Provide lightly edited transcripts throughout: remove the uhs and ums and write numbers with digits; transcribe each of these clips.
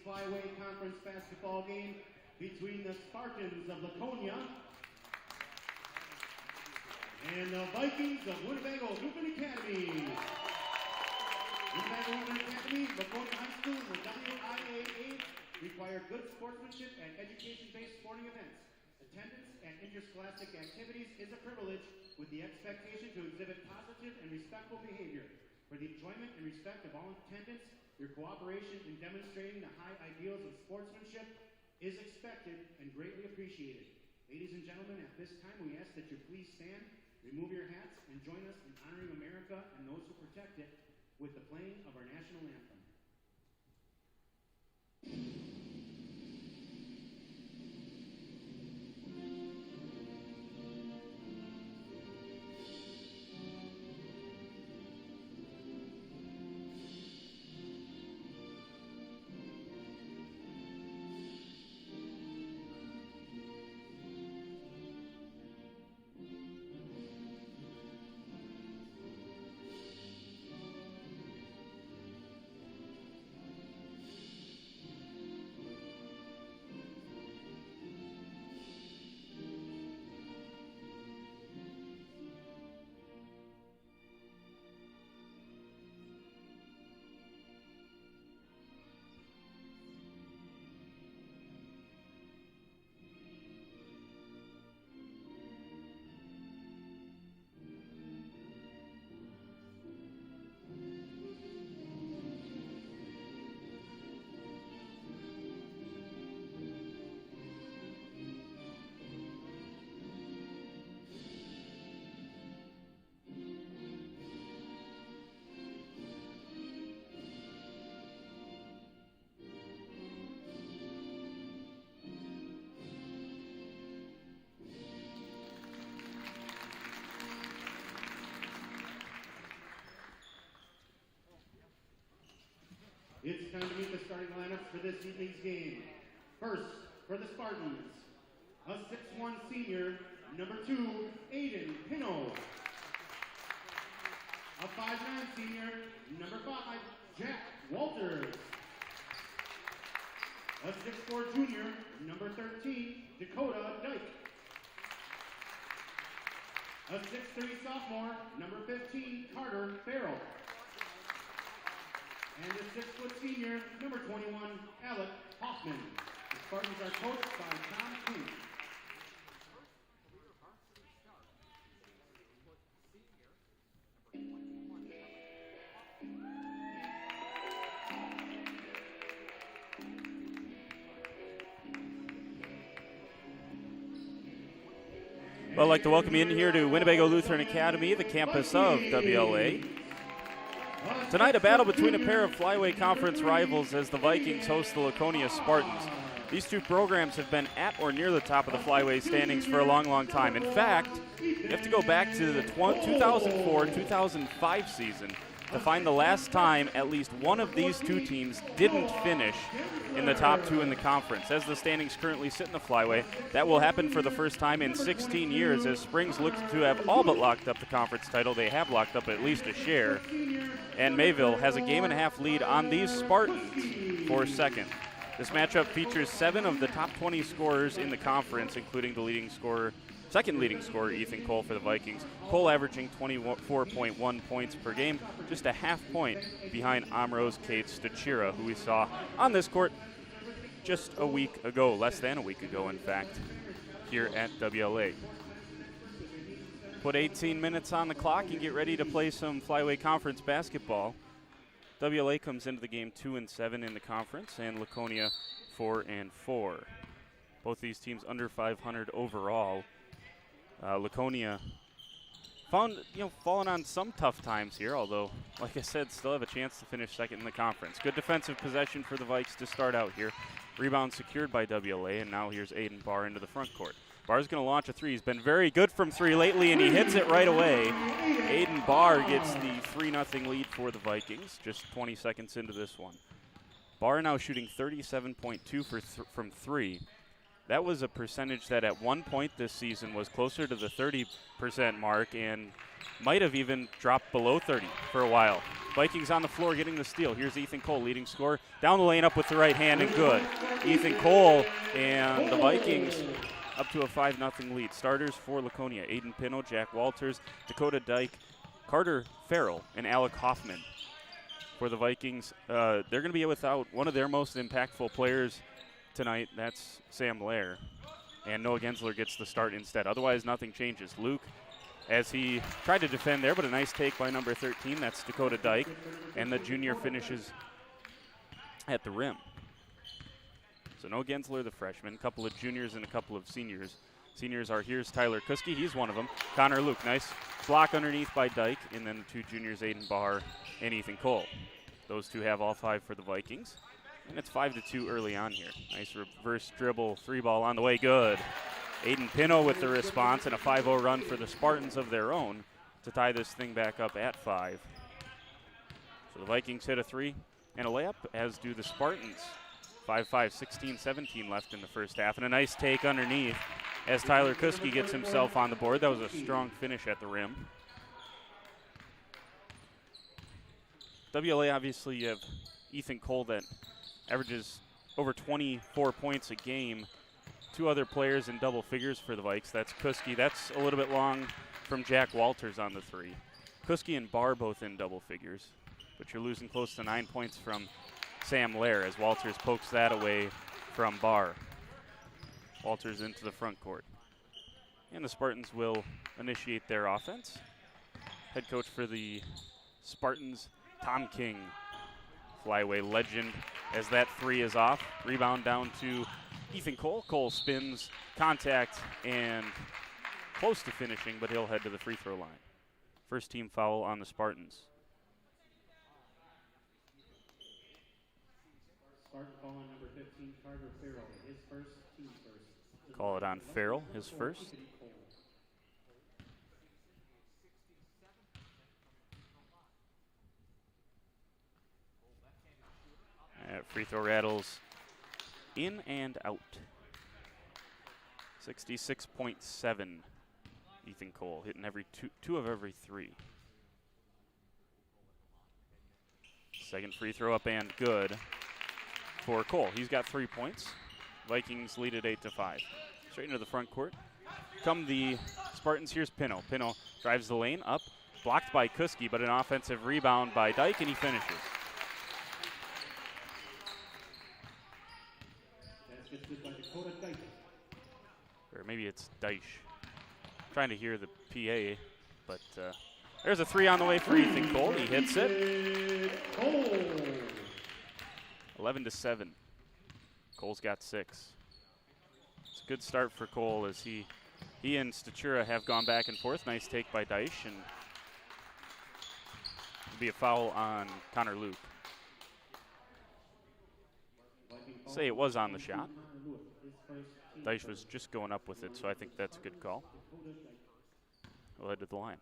Flyway Conference basketball game between the Spartans of Laconia and the Vikings of Winnebago Lutheran Academy. Winnebago Lutheran Academy, Laconia High School, and the WLA require good sportsmanship and education-based sporting events. Attendance and interscholastic activities is a privilege with the expectation to exhibit positive and respectful behavior. For the enjoyment and respect of all attendants, your cooperation in demonstrating the high ideals of sportsmanship is expected and greatly appreciated. Ladies and gentlemen, at this time we ask that you please stand, remove your hats, and join us in honoring America and those who protect it with the playing of our national anthem. It's time to meet the starting lineups for this evening's game. First, for the Spartans, a 6'1" senior, number 2, Aiden Pino. A 5'9" senior, number 5, Jack Walters. A 6'4" junior, number 13, Dakota Dyke. A 6'3" sophomore, number 15, Carter Farrell. And a 6' senior, number 21, Alec Hoffman. The Spartans are coached by Tom Coon. Well, I'd like to welcome you in here to Winnebago Lutheran Academy, the campus of WLA. Tonight, a battle between a pair of Flyway Conference rivals as the Vikings host the Laconia Spartans. These two programs have been at or near the top of the Flyway standings for a long, long time. In fact, you have to go back to the 2004-2005 season to find the last time at least one of these two teams didn't finish in the top two in the conference. As the standings currently sit in the Flyway, that will happen for the first time in 16 years as Springs looks to have all but locked up the conference title. They have locked up at least a share. And Mayville has a game-and-a-half lead on these Spartans for second. This matchup features 7 of the top 20 scorers in the conference, including the second leading scorer, Ethan Cole, for the Vikings. Cole averaging 24.1 points per game, just a half point behind Amro's Kate Stachira, who we saw on this court just a week ago, less than a week ago, in fact, here at WLA. Put 18 minutes on the clock and get ready to play some Flyway Conference basketball. WLA comes into the game 2-7 in the conference, and Laconia 4-4. Both these teams under 500 overall. Laconia falling on some tough times here, although, like I said, still have a chance to finish second in the conference. Good defensive possession for the Vikes to start out here. Rebound secured by WLA, and now here's Aiden Barr into the front court. Barr's going to launch a three. He's been very good from three lately, and he hits it right away. Aiden Barr gets the 3-0 lead for the Vikings, just 20 seconds into this one. Barr now shooting 37.2 from three. That was a percentage that at one point this season was closer to the 30% mark and might have even dropped below 30 for a while. Vikings on the floor getting the steal. Here's Ethan Cole, leading scorer. Down the lane, up with the right hand, and good. Ethan Cole and the Vikings up to a 5-0 lead. Starters for Laconia: Aiden Pino, Jack Walters, Dakota Dyke, Carter Farrell, and Alec Hoffman. For the Vikings, they're going to be without one of their most impactful players tonight. That's Sam Lair. And Noah Gensler gets the start instead. Otherwise, nothing changes. Luke, as he tried to defend there, but a nice take by number 13. That's Dakota Dyke. And the junior finishes at the rim. So no Gensler, the freshman. A couple of juniors and a couple of seniors. Seniors are, here's Tyler Kuski. He's one of them. Connor Luke, nice block underneath by Dyke. And then the two juniors, Aiden Barr and Ethan Cole. Those two have all 5 for the Vikings. And it's 5-2 early on here. Nice reverse dribble, 3-ball on the way, good. Aiden Pino with the response, and a 5-0 run for the Spartans of their own to tie this thing back up at 5. So the Vikings hit a 3 and a layup, as do the Spartans. 5-5, 16-17 left in the first half, and a nice take underneath as Tyler Kuski gets himself on the board. That was a strong finish at the rim. WLA, obviously, you have Ethan Cole that averages over 24 points a game. 2 other players in double figures for the Vikes. That's Kuski. That's a little bit long from Jack Walters on the 3. Kuski and Barr both in double figures, but you're losing close to 9 points from Sam Lair as Walters pokes that away from Barr. Walters into the front court. And the Spartans will initiate their offense. Head coach for the Spartans, Tom King, Flyway legend, as that 3 is off. Rebound down to Ethan Cole. Cole spins, contact, and close to finishing, but he'll head to the free throw line. First team foul on the Spartans. Spartan foul on number 15, Carter Farrell, his first, team first. Call it on Farrell, his first. Free throw rattles in and out. 66.7. Ethan Cole hitting every two of every 3. Second free throw up and good for Cole. He's got 3 points. Vikings lead at 8-5. Straight into the front court. Come the Spartans. Here's Pino. Pino drives the lane up, blocked by Kuski, but an offensive rebound by Dyke, and he finishes. Or maybe it's Dyche. Trying to hear the PA, but there's a 3 on the way for Ethan Cole. He hits it. 11-7. Cole's got 6. It's a good start for Cole as he and Statura have gone back and forth. Nice take by Dyche, and it'll be a foul on Connor Luke. Say it was on the shot. Dyche was just going up with it, so I think that's a good call. We'll head to the line.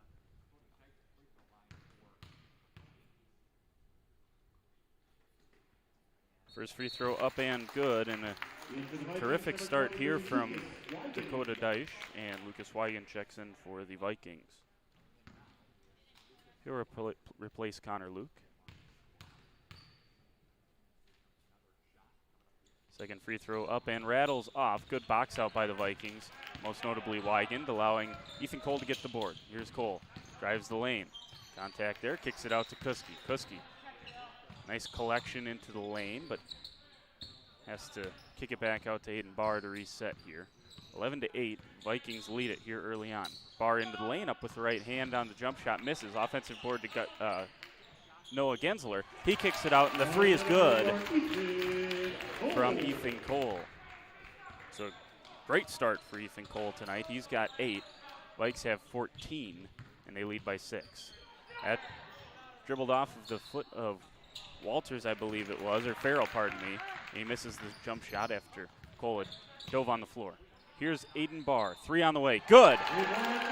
First free throw up and good, and a terrific start here from Dakota Dyche, and Lucas Weigen checks in for the Vikings. He'll replace Connor Luke. Second free throw up and rattles off. Good box out by the Vikings, most notably Weigand, allowing Ethan Cole to get the board. Here's Cole, drives the lane. Contact there, kicks it out to Kuski. Kuski, nice collection into the lane, but has to kick it back out to Aiden Barr to reset here. 11-8, Vikings lead it here early on. Barr into the lane, up with the right hand on the jump shot, misses. Offensive board to Noah Gensler. He kicks it out, and the 3 is good from Ethan Cole. So great start for Ethan Cole tonight. He's got 8. Vikes have 14, and they lead by 6. That dribbled off of the foot of Walters, I believe it was, or Farrell, pardon me. And he misses the jump shot after Cole had dove on the floor. Here's Aiden Barr, 3 on the way, good.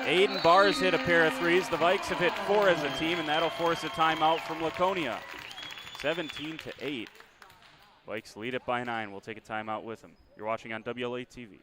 Aiden Barr's hit a pair of 3s. The Vikes have hit 4 as a team, and that'll force a timeout from Laconia. 17-8. Vikes lead it by 9. We'll take a timeout with them. You're watching on WLA TV.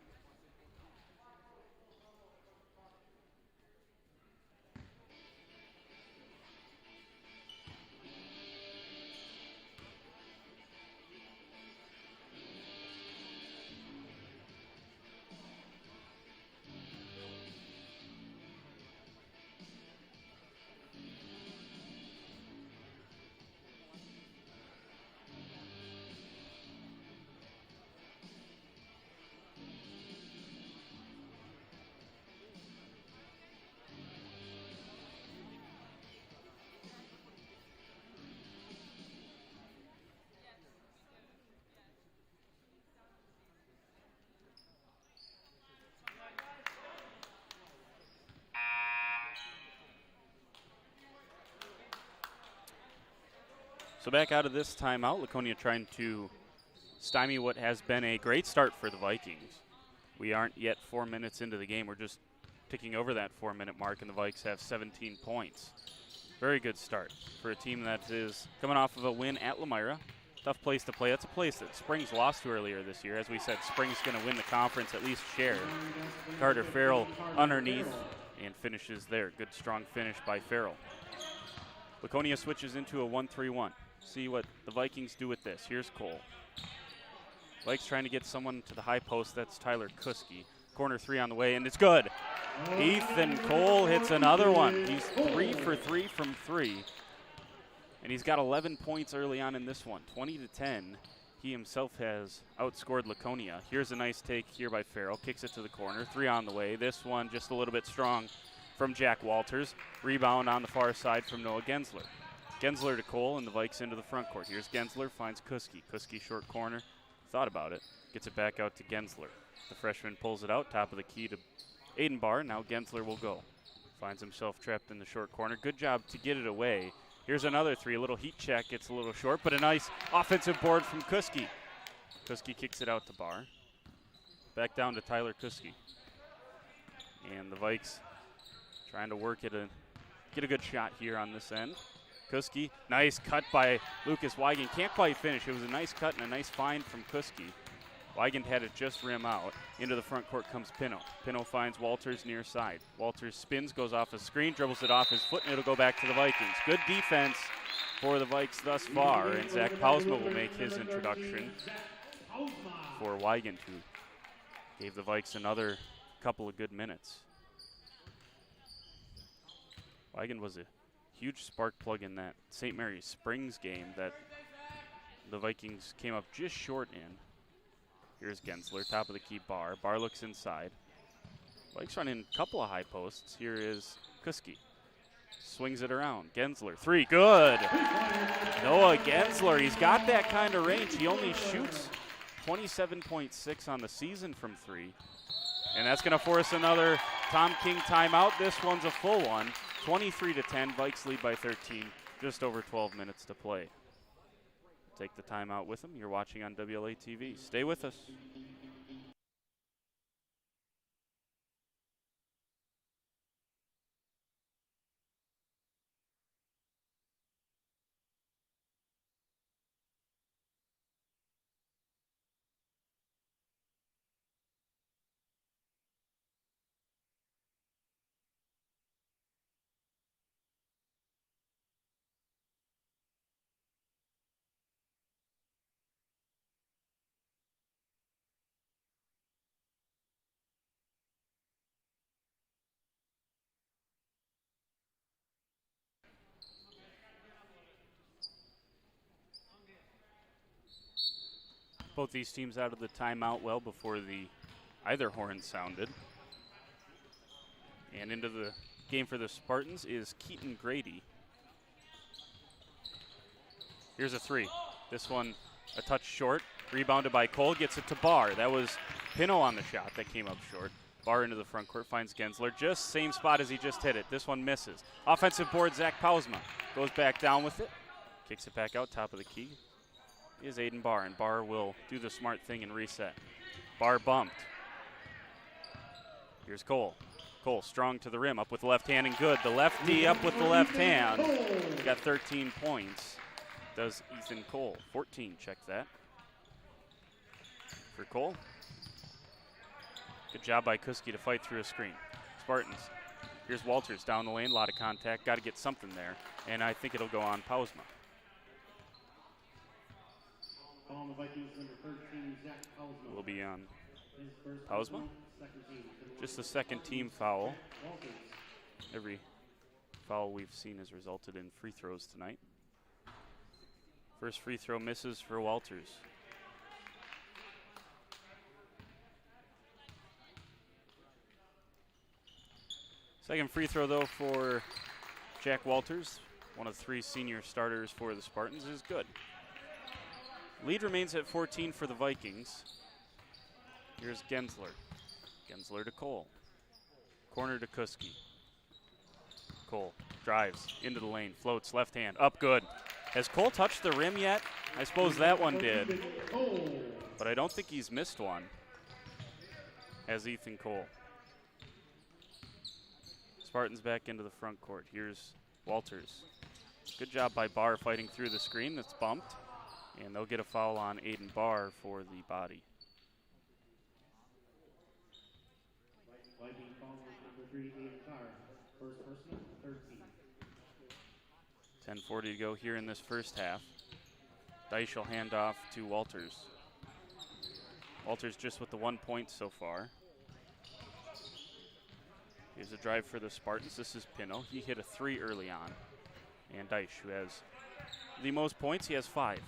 So back out of this timeout, Laconia trying to stymie what has been a great start for the Vikings. We aren't yet 4 minutes into the game. We're just ticking over that 4-minute mark, and the Vikes have 17 points. Very good start for a team that is coming off of a win at Lemira. Tough place to play. That's a place that Springs lost to earlier this year. As we said, Springs going to win the conference, at least share. Carter Farrell underneath and finishes there. Good, strong finish by Farrell. Laconia switches into a 1-3-1. See what the Vikings do with this. Here's Cole. Vikes trying to get someone to the high post. That's Tyler Kuski. Corner three on the way, and it's good. Ethan Cole hits another one. He's 3 for 3 from 3. And he's got 11 points early on in this one, 20-10. He himself has outscored Laconia. Here's a nice take here by Farrell. Kicks it to the corner. 3 on the way. This one just a little bit strong from Jack Walters. Rebound on the far side from Noah Gensler. Gensler to Cole, and the Vikes into the front court. Here's Gensler, finds Kuski. Kuski short corner. Thought about it. Gets it back out to Gensler. The freshman pulls it out, top of the key to Aiden Barr. Now Gensler will go. Finds himself trapped in the short corner. Good job to get it away. Here's another three. A little heat check. Gets a little short, but a nice offensive board from Kuski. Kuski kicks it out to Barr. Back down to Tyler Kuski. And the Vikes trying to work it, get a good shot here on this end. Kuski, nice cut by Lucas Weigand. Can't quite finish. It was a nice cut and a nice find from Kuski. Weigand had it just rim out. Into the front court comes Pino. Pino finds Walters near side. Walters spins, goes off a screen, dribbles it off his foot, and it'll go back to the Vikings. Good defense for the Vikes thus far, and Zach Pausma will make his introduction for Weigand, who gave the Vikes another couple of good minutes. Weigand was a huge spark plug in that St. Mary's Springs game that the Vikings came up just short in. Here's Gensler, top of the key, Barr. Barr looks inside. Vikes running a couple of high posts. Here is Kuski. Swings it around. Gensler, 3, good. Noah Gensler, he's got that kind of range. He only shoots 27.6 on the season from 3. And that's going to force another Tom King timeout. This one's a full one. 23-10, Vikes lead by 13. Just over 12 minutes to play. Take the timeout with them. You're watching on WLA TV. Stay with us. Both these teams out of the timeout well before either horn sounded. And into the game for the Spartans is Keaton Grady. Here's a 3. This one a touch short. Rebounded by Cole, gets it to Barr. That was Pino on the shot that came up short. Barr into the front court, finds Gensler. Just same spot as he just hit it. This one misses. Offensive board, Zach Pausma goes back down with it. Kicks it back out, top of the key. Is Aiden Barr, and Barr will do the smart thing and reset. Barr bumped. Here's Cole. Cole strong to the rim, up with the left hand and good. The lefty up with the left hand. Got 13 points. Does Ethan Cole. 14, check that. For Cole. Good job by Kuski to fight through a screen. Spartans. Here's Walters down the lane, a lot of contact. Got to get something there, and I think it'll go on Pausma. Will be on Pausma. Just the second team foul. Every foul we've seen has resulted in free throws tonight. First free throw misses for Walters. Second free throw, though, for Jack Walters, one of 3 senior starters for the Spartans, is good. Lead remains at 14 for the Vikings. Here's Gensler. Gensler to Cole. Corner to Kuski. Cole drives into the lane, floats left hand, up good. Has Cole touched the rim yet? I suppose that one did, but I don't think he's missed one. As Ethan Cole. Spartans back into the front court. Here's Walters. Good job by Barr fighting through the screen. That's bumped, and they'll get a foul on Aiden Barr for the body. Viking foul number 3, Aiden Barr. First personal, 13. 10:40 to go here in this first half. Deitch will hand off to Walters. Walters just with the 1 point so far. Here's a drive for the Spartans. This is Pino. He hit a 3 early on. And Deitch, who has the most points, he has 5.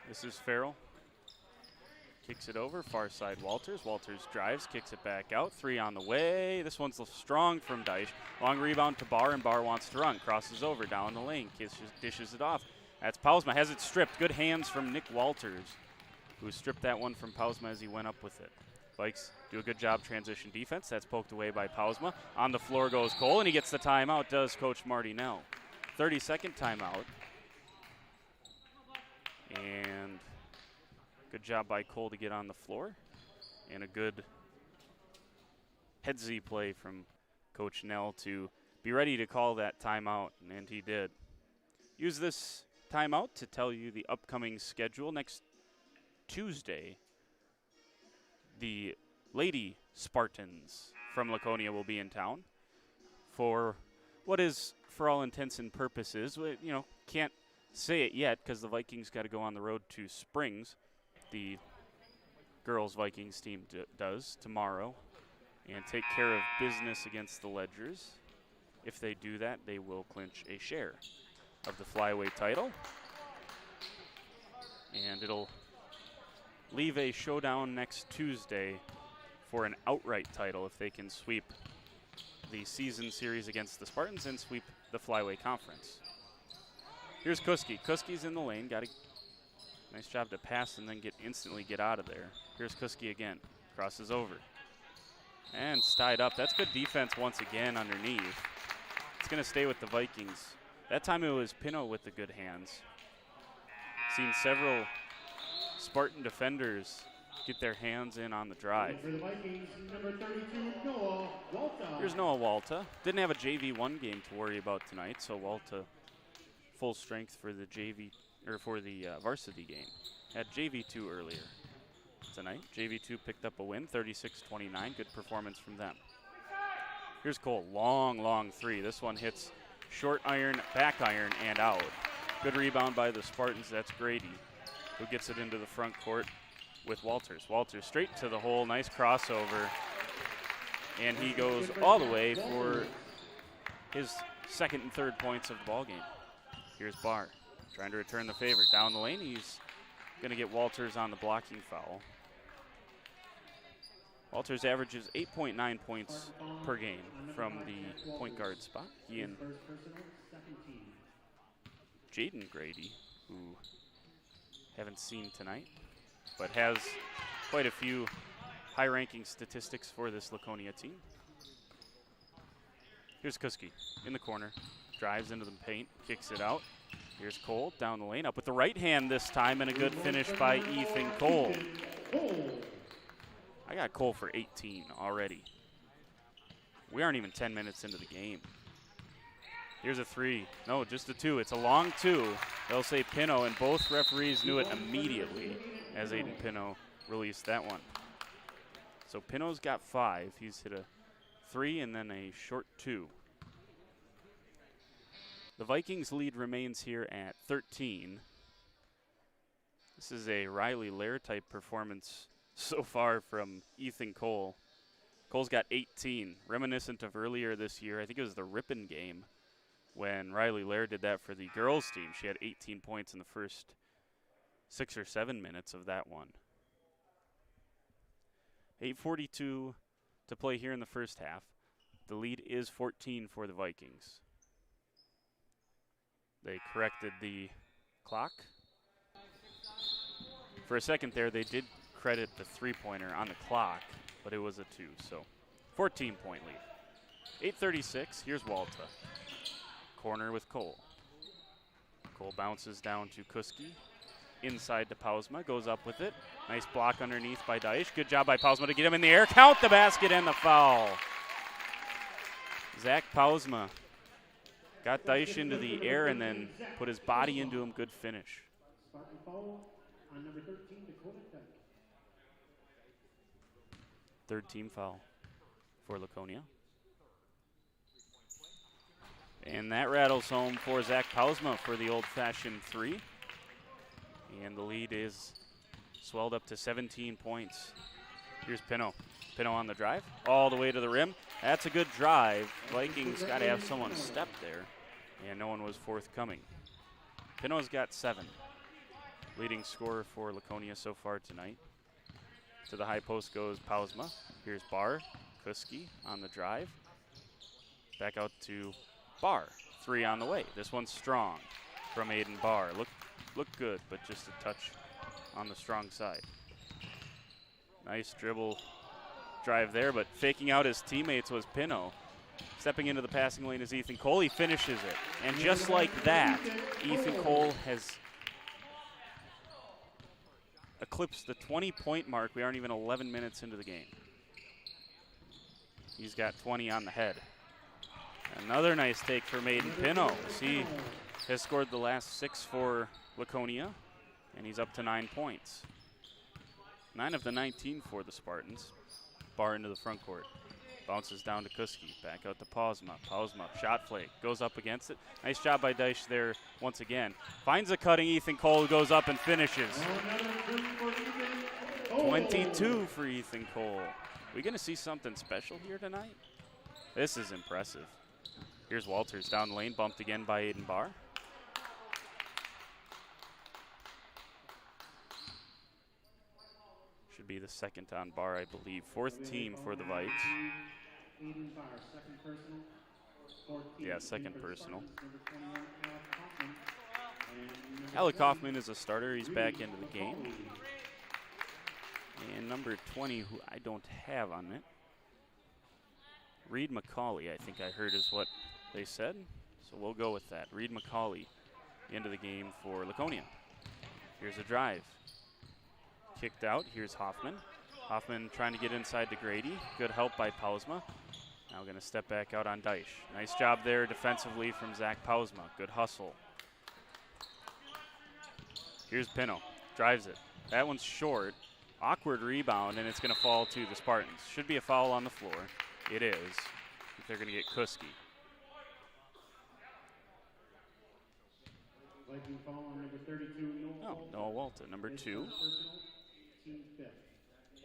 This is Farrell. Kicks it over, far side Walters. Walters drives, kicks it back out. 3 on the way. This one's strong from Deitch. Long rebound to Barr, and Barr wants to run. Crosses over, down the lane, dishes it off. That's Pausma, has it stripped. Good hands from Nick Walters, who stripped that one from Pausma as he went up with it. Vikes do a good job transition defense. That's poked away by Pausma. On the floor goes Cole, and he gets the timeout, does Coach Marty Nell. 30-second timeout. And good job by Cole to get on the floor. And a good headsy play from Coach Nell to be ready to call that timeout, and he did. Use this timeout to tell you the upcoming schedule. Next Tuesday, the Lady Spartans from Laconia will be in town for what is, for all intents and purposes, can't say it yet because the Vikings got to go on the road to Springs. The girls Vikings team does tomorrow and take care of business against the Ledgers. If they do that, they will clinch a share of the Flyway title. And it'll leave a showdown next Tuesday for an outright title if they can sweep the season series against the Spartans and sweep the Flyway Conference. Here's Kuski. Kuski's in the lane. Got a nice job to pass and then instantly get out of there. Here's Kuski again. Crosses over. And it's tied up. That's good defense once again underneath. It's going to stay with the Vikings. That time it was Pino with the good hands. Seen several Spartan defenders get their hands in on the drive. For the Vikings, number 32, Noah Walta. Here's Noah Walta. Didn't have a JV1 game to worry about tonight, so Walta full strength for the varsity game. Had JV2 earlier tonight. JV2 picked up a win, 36-29. Good performance from them. Here's Cole. Long 3. This one hits short iron, back iron, and out. Good rebound by the Spartans. That's Grady, who gets it into the front court with Walters. Walters straight to the hole. Nice crossover. And he goes all the way for his second and third points of the ball game. Here's Barr trying to return the favor. Down the lane, he's going to get Walters on the blocking foul. Walters averages 8.9 points per game from the point guard spot. He and Jaden Grady, who haven't seen tonight, but has quite a few high-ranking statistics for this Laconia team. Here's Kuski in the corner, drives into the paint, kicks it out. Here's Cole down the lane, up with the right hand this time, and a good finish by Ethan Cole. I got Cole for 18 already. We aren't even 10 minutes into the game. Here's a 3. No, just a 2. It's a long 2. They'll say Pino, and both referees knew it immediately as Aiden Pino released that one. So Pino's got 5. He's hit a 3 and then a short 2. The Vikings lead remains here at 13. This is a Riley Lair type performance so far from Ethan Cole. Cole's got 18, reminiscent of earlier this year. I think it was the Ripon game when Riley Lair did that for the girls team. She had 18 points in the first 6 or 7 minutes of that one. 8:42 to play here in the first half. The lead is 14 for the Vikings. They corrected the clock. For a second there, they did credit the three-pointer on the clock, but it was a 2, so 14-point lead. 8:36, here's Walta. corner with Cole. Cole bounces down to Kuski. Inside to Pausma, goes up with it. Nice block underneath by Daish. Good job by Pausma to get him in the air. Count the basket and the foul. Zach Pausma got Daish into the air and then put his body into him. Good finish. Spartan foul on number 13, Dakota Dyke. Third team foul for Laconia. And that rattles home for Zach Pausma for the old-fashioned three. And the lead is swelled up to 17 points. Here's Pino. Pino on the drive, all the way to the rim. That's a good drive. Vikings got to have someone step there, and no one was forthcoming. Pino's got 7. Leading scorer for Laconia so far tonight. To the high post goes Pausma. Here's Barr. Kuski on the drive. Back out to Barr. 3 on the way. This one's strong from Aiden Barr. Look good, but just a touch on the strong side. Nice dribble drive there, but faking out his teammates was Pino. Stepping into the passing lane is Ethan Cole. He finishes it. And just like that, Ethan Cole has eclipsed the 20-point mark. We aren't even 11 minutes into the game. He's got 20 on the head. Another nice take for Maiden Pino. He has scored the last 6 for Laconia, and he's up to 9 points. 9 of the 19 for the Spartans. Barr into the front court. Bounces down to Kuski. Back out to Pausma. Pausma, shot flake. Goes up against it. Nice job by Daish there once again. Finds a cutting Ethan Cole, goes up and finishes. 22 for Ethan Cole. We going to see something special here tonight? This is impressive. Here's Walters down the lane, bumped again by Aiden Barr. Should be the second on Barr, I believe. 4th team for the Vikes. Aiden Barr, second personal. 14, yeah, second personal. Number 21, Alec Hoffman. And Alec Hoffman is a starter. He's back into the game. And number 20, who I don't have on it, Reed McCauley, I think I heard is what they said. So we'll go with that. Reed McCauley into the game for Laconia. Here's a drive. Kicked out. Here's Hoffman. Hoffman trying to get inside to Grady. Good help by Pausma. Now going to step back out on Daish. Nice job there defensively from Zach Pausma. Good hustle. Here's Pino. Drives it. That one's short. Awkward rebound, and it's going to fall to the Spartans. Should be a foul on the floor. It is. If they're going to get Kuski. Viking foul on number 32, Noah Noah Walton, number 2. Personal, team 5th.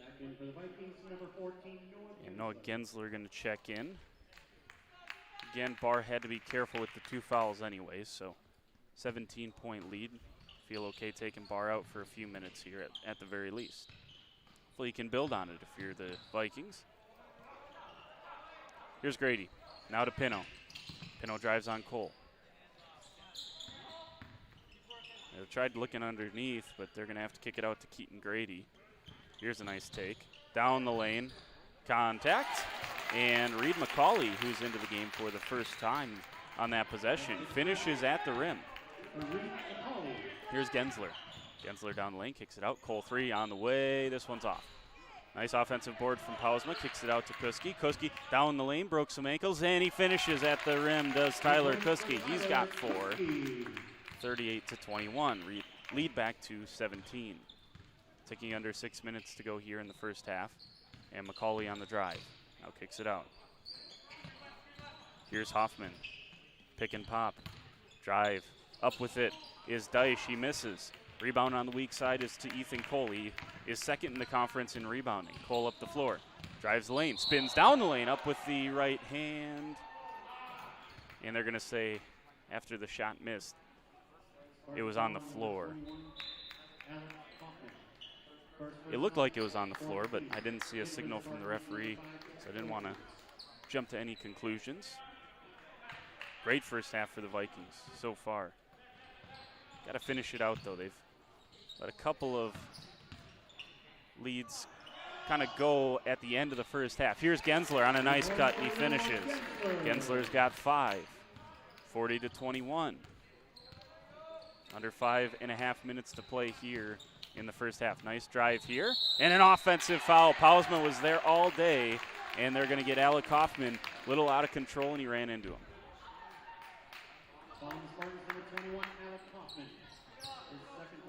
Back in for the Vikings, number 14, Noah. And Noah Gensler going to check in. Again, Barr had to be careful with the 2 fouls anyways, so 17-point lead. Feel okay taking Barr out for a few minutes here at the very least. Hopefully you can build on it if you're the Vikings. Here's Grady. Now to Pino. Pino drives on Cole. They tried looking underneath, but they're going to have to kick it out to Keaton Grady. Here's a nice take. Down the lane. Contact. And Reed McCauley, who's into the game for the first time on that possession, finishes at the rim. Here's Gensler. Gensler down the lane, kicks it out. Cole 3 on the way. This one's off. Nice offensive board from Pausma. Kicks it out to Kuski. Kuski down the lane, broke some ankles, and he finishes at the rim, does Tyler Kuski. He's got 4. 38-21. Lead back to 17. Ticking under 6 minutes to go here in the first half. And McCauley on the drive. Now kicks it out. Here's Hoffman. Pick and pop. Drive. Up with it is Daish. He misses. Rebound on the weak side is to Ethan Cole. He is second in the conference in rebounding. Cole up the floor. Drives the lane. Spins down the lane. Up with the right hand. And they're going to say, after the shot missed, it was on the floor. It looked like it was on the floor, but I didn't see a signal from the referee, so I didn't want to jump to any conclusions. Great first half for the Vikings so far. Got to finish it out, though. They've let a couple of leads kind of go at the end of the first half. Here's Gensler on a nice cut, and he finishes. Gensler's got 5. 40-21. Under 5.5 minutes to play here in the first half. Nice drive here, and an offensive foul. Pausma was there all day, and they're going to get Alec Hoffman a little out of control, and he ran into him.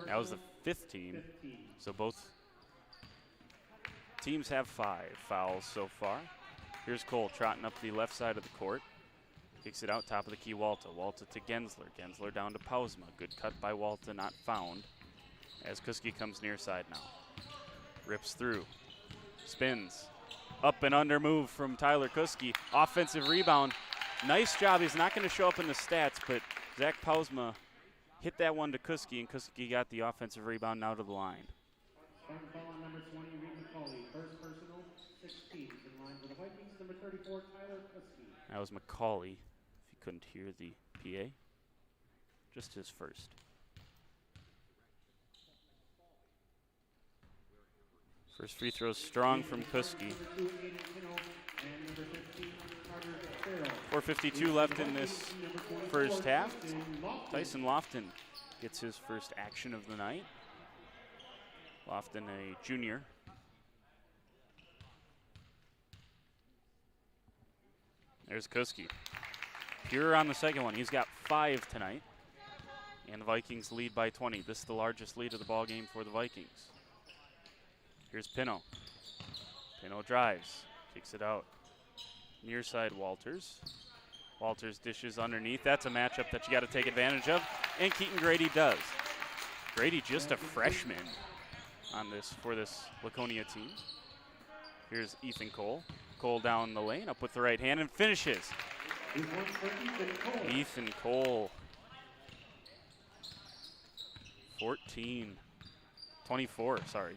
That was the 5th team, so both teams have 5 fouls so far. Here's Cole trotting up the left side of the court. Kicks it out top of the key, Walta. Walta to Gensler. Gensler down to Pausma. Good cut by Walta, not found. As Kuski comes near side now. Rips through. Spins. Up and under move from Tyler Kuski. Offensive rebound. Nice job. He's not going to show up in the stats, but Zach Pausma hit that one to Kuski, and Kuski got the offensive rebound now to the line. Foul on number 20, Reed McCauley. First personal, 16. In line for the Vikings, number 34, Tyler Kuski. That was McCauley, if you couldn't hear the PA. Just his first. First free throw strong from Kuski. 4:52 left in this first half. Tyson Lofton gets his first action of the night. Lofton, a junior. There's Kuski. Pure on the second one. He's got 5 tonight. And the Vikings lead by 20. This is the largest lead of the ball game for the Vikings. Here's Pino. Pino drives. Kicks it out. Near side Walters. Walters dishes underneath. That's a matchup that you got to take advantage of. And Keaton Grady does. Grady just a freshman on this for this Laconia team. Here's Ethan Cole. Cole down the lane, up with the right hand, and finishes. Ethan Cole. 24, sorry,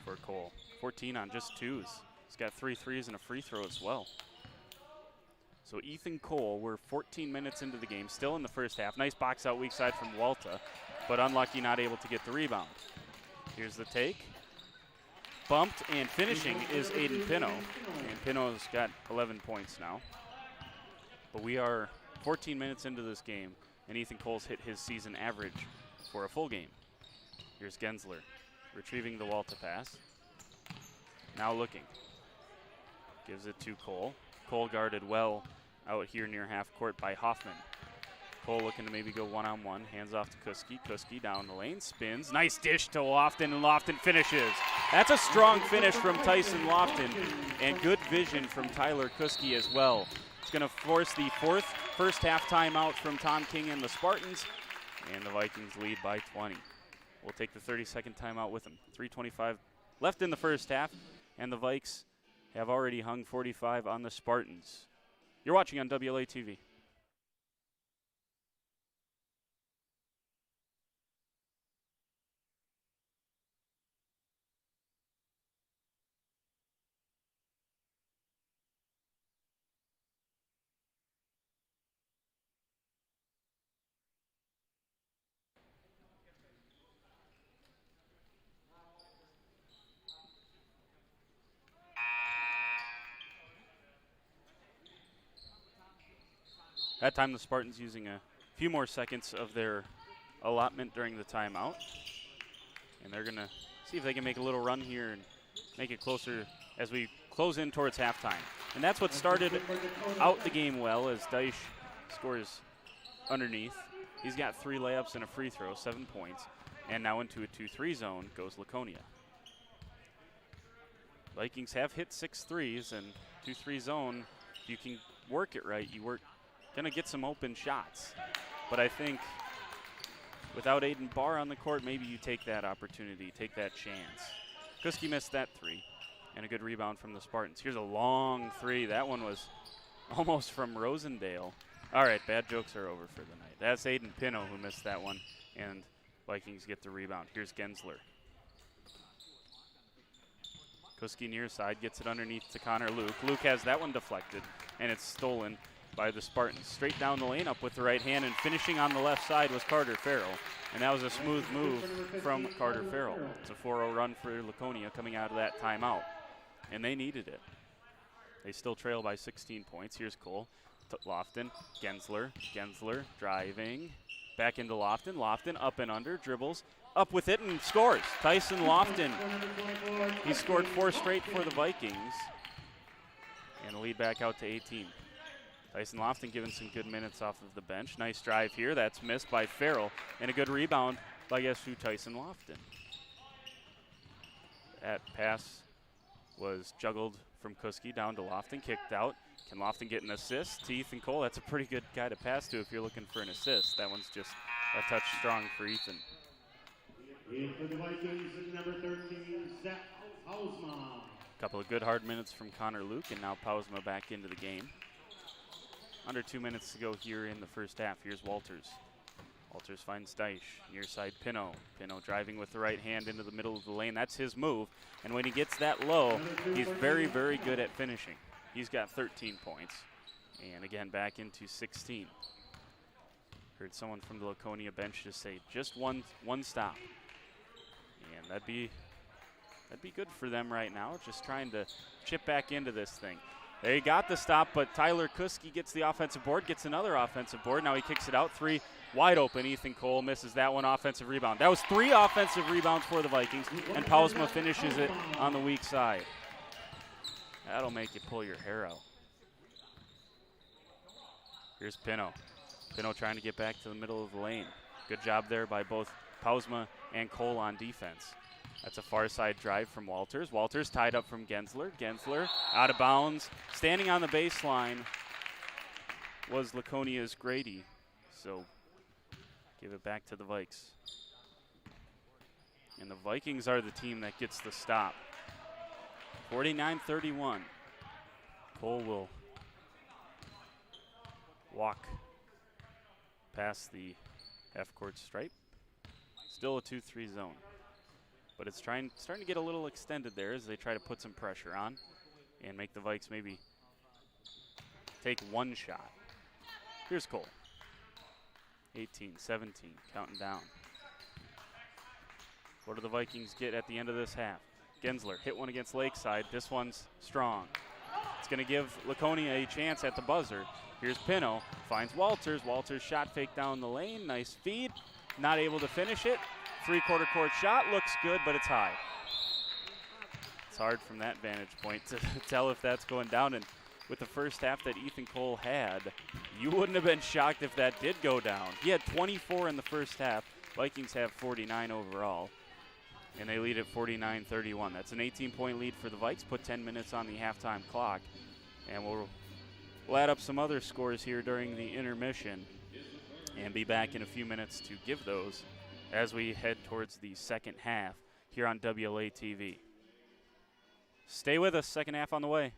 for Cole. 14 on just 2s. He's got 3 threes and a free throw as well. So Ethan Cole, we're 14 minutes into the game, still in the first half. Nice box out weak side from Walta, but unlucky not able to get the rebound. Here's the take. Bumped and finishing is Aiden Pino. And Pino's got 11 points now. But we are 14 minutes into this game, and Ethan Cole's hit his season average for a full game. Here's Gensler retrieving the Walta pass. Now looking. Gives it to Cole. Cole guarded well out here near half court by Hoffman. Cole looking to maybe go one-on-one. Hands off to Kuski. Kuski down the lane. Spins. Nice dish to Lofton, and Lofton finishes. That's a strong finish from Tyson Lofton, and good vision from Tyler Kuski as well. It's going to force the 4th first half timeout from Tom King and the Spartans, and the Vikings lead by 20. We'll take the 30-second timeout with them. 3:25 left in the first half, and the Vikes have already hung 45 on the Spartans. You're watching on WLA TV. That time the Spartans using a few more seconds of their allotment during the timeout. And they're going to see if they can make a little run here and make it closer as we close in towards halftime. And that's what started out the game well, as Deich scores underneath. He's got 3 layups and a free throw, 7 points. And now into a 2-3 zone goes Laconia. Vikings have hit 6 threes, and 2-3 zone, if you can work it right, gonna get some open shots. But I think without Aiden Barr on the court, maybe you take that opportunity, take that chance. Kuski missed that 3, and a good rebound from the Spartans. Here's a long 3. That one was almost from Rosendale. All right, bad jokes are over for the night. That's Aiden Pino who missed that one, and Vikings get the rebound. Here's Gensler. Kuski near side, gets it underneath to Connor Luke. Luke has that one deflected, and it's stolen by the Spartans. Straight down the lane, up with the right hand, and finishing on the left side was Carter Farrell. And that was a smooth move from Carter Farrell. It's a 4-0 run for Laconia coming out of that timeout. And they needed it. They still trail by 16 points. Here's Cole. Lofton, Gensler driving. Back into Lofton, up and under, dribbles, up with it and scores. Tyson Lofton, he scored 4 straight for the Vikings. And the lead back out to 18. Tyson Lofton giving some good minutes off of the bench. Nice drive here, that's missed by Farrell. And a good rebound by guess who, Tyson Lofton. That pass was juggled from Kuski down to Lofton, kicked out. Can Lofton get an assist to Ethan Cole? That's a pretty good guy to pass to if you're looking for an assist. That one's just a touch strong for Ethan. In for the Vikings, number 13, Zach Hausma. Couple of good hard minutes from Connor Luke, and now Pausma back into the game. Under 2 minutes to go here in the first half. Here's Walters. Walters finds Deich, near side Pino. Pino driving with the right hand into the middle of the lane. That's his move, and when he gets that low, he's very, very good at finishing. He's got 13 points, and again, back into 16. Heard someone from the Laconia bench just say, just one stop. And that'd be good for them right now, just trying to chip back into this thing. They got the stop, but Tyler Kuski gets the offensive board, gets another offensive board. Now he kicks it out, 3 wide open. Ethan Cole misses that one, offensive rebound. That was 3 offensive rebounds for the Vikings, and Pausma finishes it on the weak side. That'll make you pull your hair out. Here's Pino. Pino trying to get back to the middle of the lane. Good job there by both Pausma and Cole on defense. That's a far side drive from Walters. Walters tied up from Gensler. Gensler out of bounds. Standing on the baseline was Laconia's Grady. So give it back to the Vikes. And the Vikings are the team that gets the stop. 49-31. Cole will walk past the half-court stripe. Still a 2-3 zone. But it's starting to get a little extended there as they try to put some pressure on and make the Vikes maybe take one shot. Here's Cole. 18, 17, counting down. What do the Vikings get at the end of this half? Gensler hit one against Lakeside. This one's strong. It's going to give Laconia a chance at the buzzer. Here's Pino, finds Walters. Walters shot fake down the lane. Nice feed. Not able to finish it. 3/4 court shot. Looks good, but it's high. It's hard from that vantage point to tell if that's going down. And with the first half that Ethan Cole had, you wouldn't have been shocked if that did go down. He had 24 in the first half. Vikings have 49 overall. And they lead at 49-31. That's an 18-point lead for the Vikes. Put 10 minutes on the halftime clock. And we'll add up some other scores here during the intermission and be back in a few minutes to give those as we head towards the second half here on WLA TV. Stay with us, second half on the way.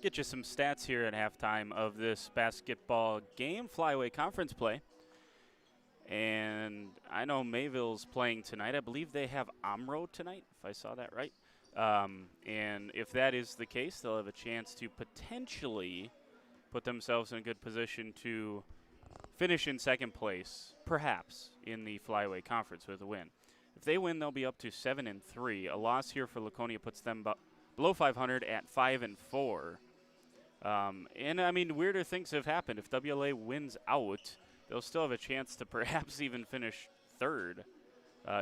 get you some stats here at halftime of this basketball game, Flyway Conference play. And I know Mayville's playing tonight. I believe they have Omro tonight, if I saw that right. And if that is the case, they'll have a chance to potentially put themselves in a good position to finish in second place, perhaps, in the Flyway Conference with a win. If they win, they'll be up to 7-3. A loss here for Laconia puts them below 500 at 5-4. And I mean, weirder things have happened. If WLA wins out, they'll still have a chance to perhaps even finish third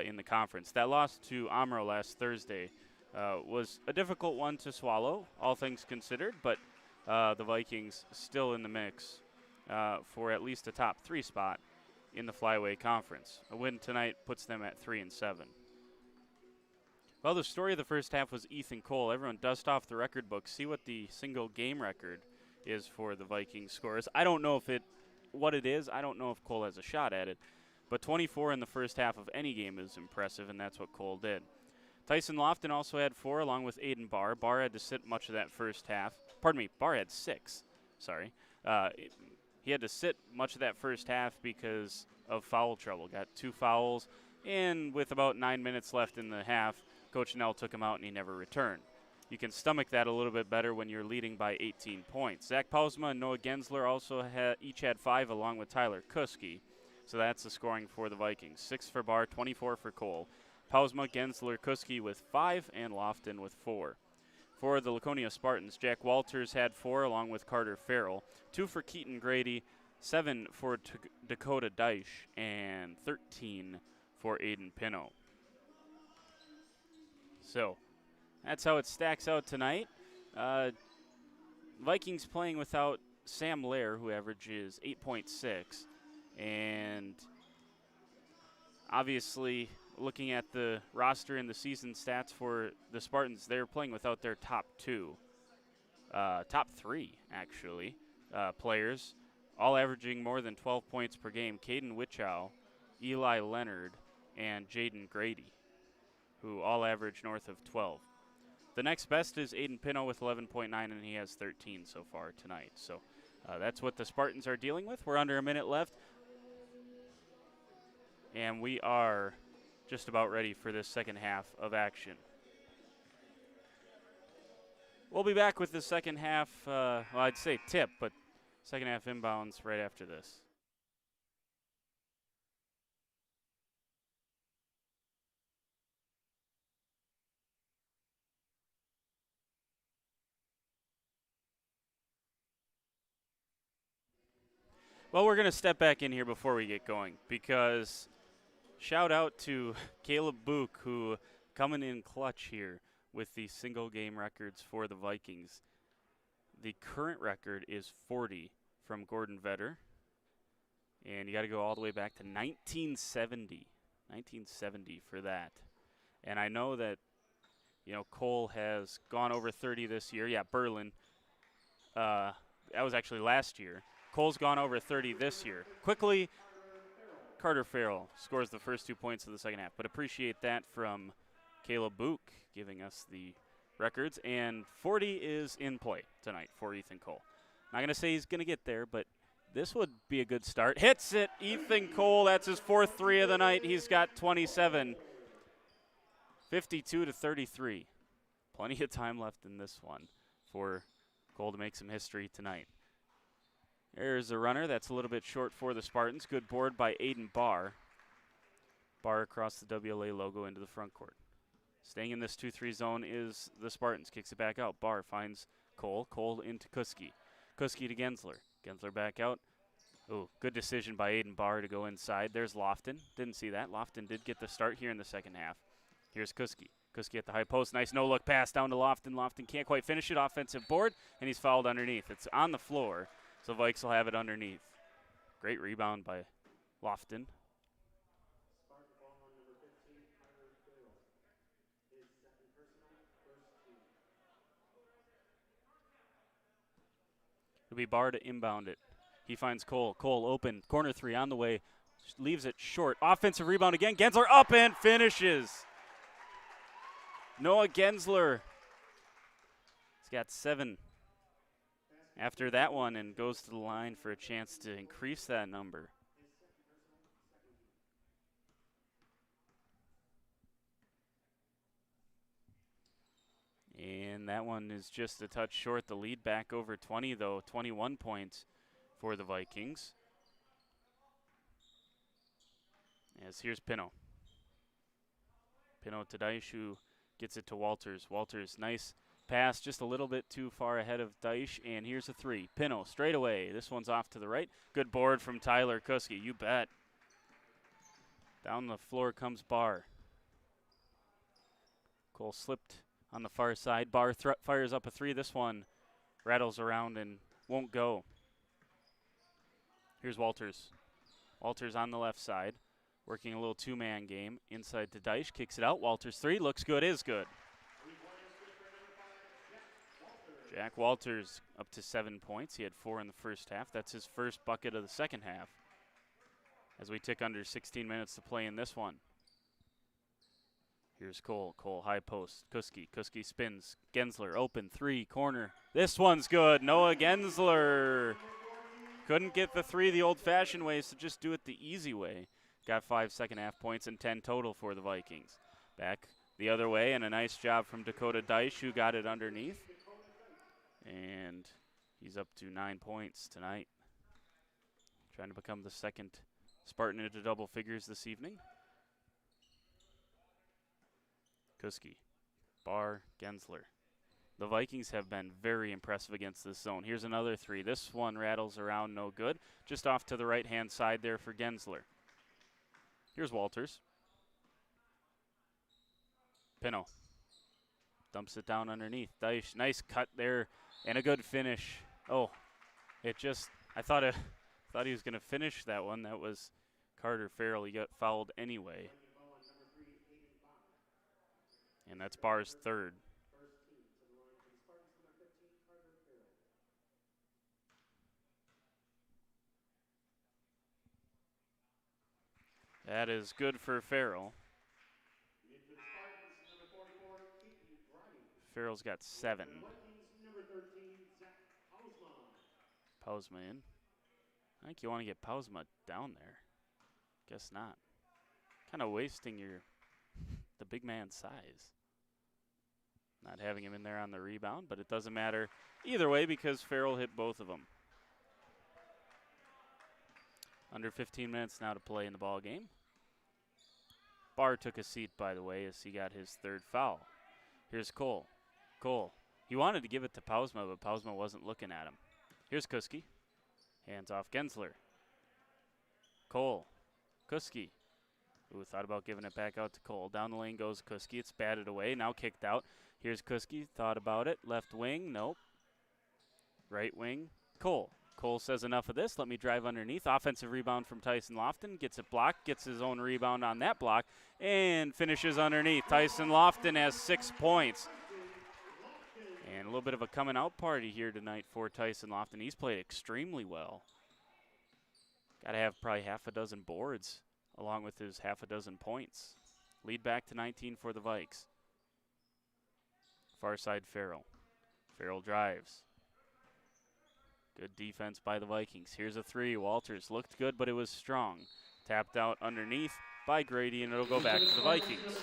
in the conference. That loss to Omro last Thursday was a difficult one to swallow, all things considered, but the Vikings still in the mix for at least a top 3 spot in the Flyway Conference. A win tonight puts them at 3-7. Well, the story of the first half was Ethan Cole. Everyone dust off the record book, see what the single game record is for the Vikings scorers. I don't know what it is. I don't know if Cole has a shot at it. But 24 in the first half of any game is impressive, and that's what Cole did. Tyson Lofton also had 4, along with Aiden Barr. Barr had to sit much of that first half. Pardon me, Barr had 6. Sorry. He had to sit much of that first half because of foul trouble. Got 2 fouls, and with about 9 minutes left in the half, Coach Nell took him out and he never returned. You can stomach that a little bit better when you're leading by 18 points. Zach Pausma and Noah Gensler also each had 5, along with Tyler Kuski. So that's the scoring for the Vikings. 6 for Barr, 24 for Cole. Pausma, Gensler, Kuski with 5, and Lofton with 4. For the Laconia Spartans, Jack Walters had 4, along with Carter Farrell. 2 for Keaton Grady, 7 for Dakota Deich, and 13 for Aiden Pino. So that's how it stacks out tonight. Vikings playing without Sam Lair, who averages 8.6. And obviously, looking at the roster and the season stats for the Spartans, they're playing without their top 3, actually, players, all averaging more than 12 points per game. Caden Wichow, Eli Leonard, and Jaden Grady, who all average north of 12. The next best is Aiden Pino with 11.9, and he has 13 so far tonight. So that's what the Spartans are dealing with. We're under a minute left, and we are just about ready for this second half of action. We'll be back with the second half, well, I'd say tip, but second half inbounds right after this. Well, we're going to step back in here before we get going, because shout out to Caleb Book, who coming in clutch here with the single game records for the Vikings. The current record is 40 from Gordon Vetter, and you got to go all the way back to 1970 for that. And I know that, Cole has gone over 30 this year. Yeah, Berlin. That was actually last year. Cole's gone over 30 this year. Quickly, Carter Farrell scores the first 2 points of the second half. But appreciate that from Caleb Book giving us the records. And 40 is in play tonight for Ethan Cole. Not going to say he's going to get there, but this would be a good start. Hits it, Ethan Cole. That's his 4th 3 of the night. He's got 27. 52-33. Plenty of time left in this one for Cole to make some history tonight. There's a runner that's a little bit short for the Spartans. Good board by Aiden Barr. Barr across the WLA logo into the front court. Staying in this 2-3 zone is the Spartans. Kicks it back out. Barr finds Cole. Cole into Kuski. Kuski to Gensler. Gensler back out. Oh, good decision by Aiden Barr to go inside. There's Lofton. Didn't see that. Lofton did get the start here in the second half. Here's Kuski. Kuski at the high post. Nice no-look pass down to Lofton. Lofton can't quite finish it. Offensive board, and he's fouled underneath. It's on the floor. So Vikes will have it underneath. Great rebound by Lofton. It'll be Barr to inbound it. He finds Cole. Cole open. Corner 3 on the way. Leaves it short. Offensive rebound again. Gensler up and finishes. Noah Gensler. He's got 7 after that one and goes to the line for a chance to increase that number. And that one is just a touch short. The lead back over 20, though, 21 points for the Vikings. As here's Pino. Pino to Deitch, who gets it to Walters. Walters, nice pass, just a little bit too far ahead of Deitch, and here's a three. Pino, straight away. This one's off to the right. Good board from Tyler Kuski, you bet. Down the floor comes Barr. Cole slipped on the far side. Barr fires up a three. This one rattles around and won't go. Here's Walters. Walters on the left side, working a little two-man game. Inside to Deitch, kicks it out. Walters three, looks good, is good. Jack Walters up to 7 points. He had 4 in the first half. That's his first bucket of the second half. As we tick under 16 minutes to play in this one. Here's Cole. Cole, high post. Kuski. Kuski spins. Gensler, open, three, corner. This one's good. Noah Gensler. Couldn't get the three the old-fashioned way, so just do it the easy way. Got 5 second half points and 10 total for the Vikings. Back the other way, and a nice job from Dakota Deitch, who got it underneath. And he's up to 9 points tonight. Trying to become the second Spartan into double figures this evening. Kuski, Barr, Gensler. The Vikings have been very impressive against this zone. Here's another three. This one rattles around, no good. Just off to the right-hand side there for Gensler. Here's Walters. Pino. Dumps it down underneath. Deitch, nice cut there and a good finish. Oh, it just, I thought he was going to finish that one. That was Carter Farrell. He got fouled anyway. And that's Barr's third. That is good for Farrell. Farrell's got 7. Pausma in. I think you want to get Pausma down there. Guess not. Kind of wasting the big man's size. Not having him in there on the rebound, but it doesn't matter either way because Farrell hit both of them. Under 15 minutes now to play in the ball game. Barr took a seat, by the way, as he got his third foul. Here's Cole. Cole. He wanted to give it to Pausma, but Pausma wasn't looking at him. Here's Kuski. Hands off Gensler. Cole. Kuski. Ooh, thought about giving it back out to Cole. Down the lane goes Kuski. It's batted away. Now kicked out. Here's Kuski. Thought about it. Left wing. Nope. Right wing. Cole. Cole says enough of this. Let me drive underneath. Offensive rebound from Tyson Lofton. Gets it blocked. Gets his own rebound on that block. And finishes underneath. Tyson Lofton has 6 points. And a little bit of a coming out party here tonight for Tyson Lofton. He's played extremely well. Got to have probably half a dozen boards along with his half a dozen points. Lead back to 19 for the Vikes. Far side Farrell. Farrell drives. Good defense by the Vikings. Here's a three. Walters looked good, but it was strong. Tapped out underneath by Grady, and it'll go back to the Vikings.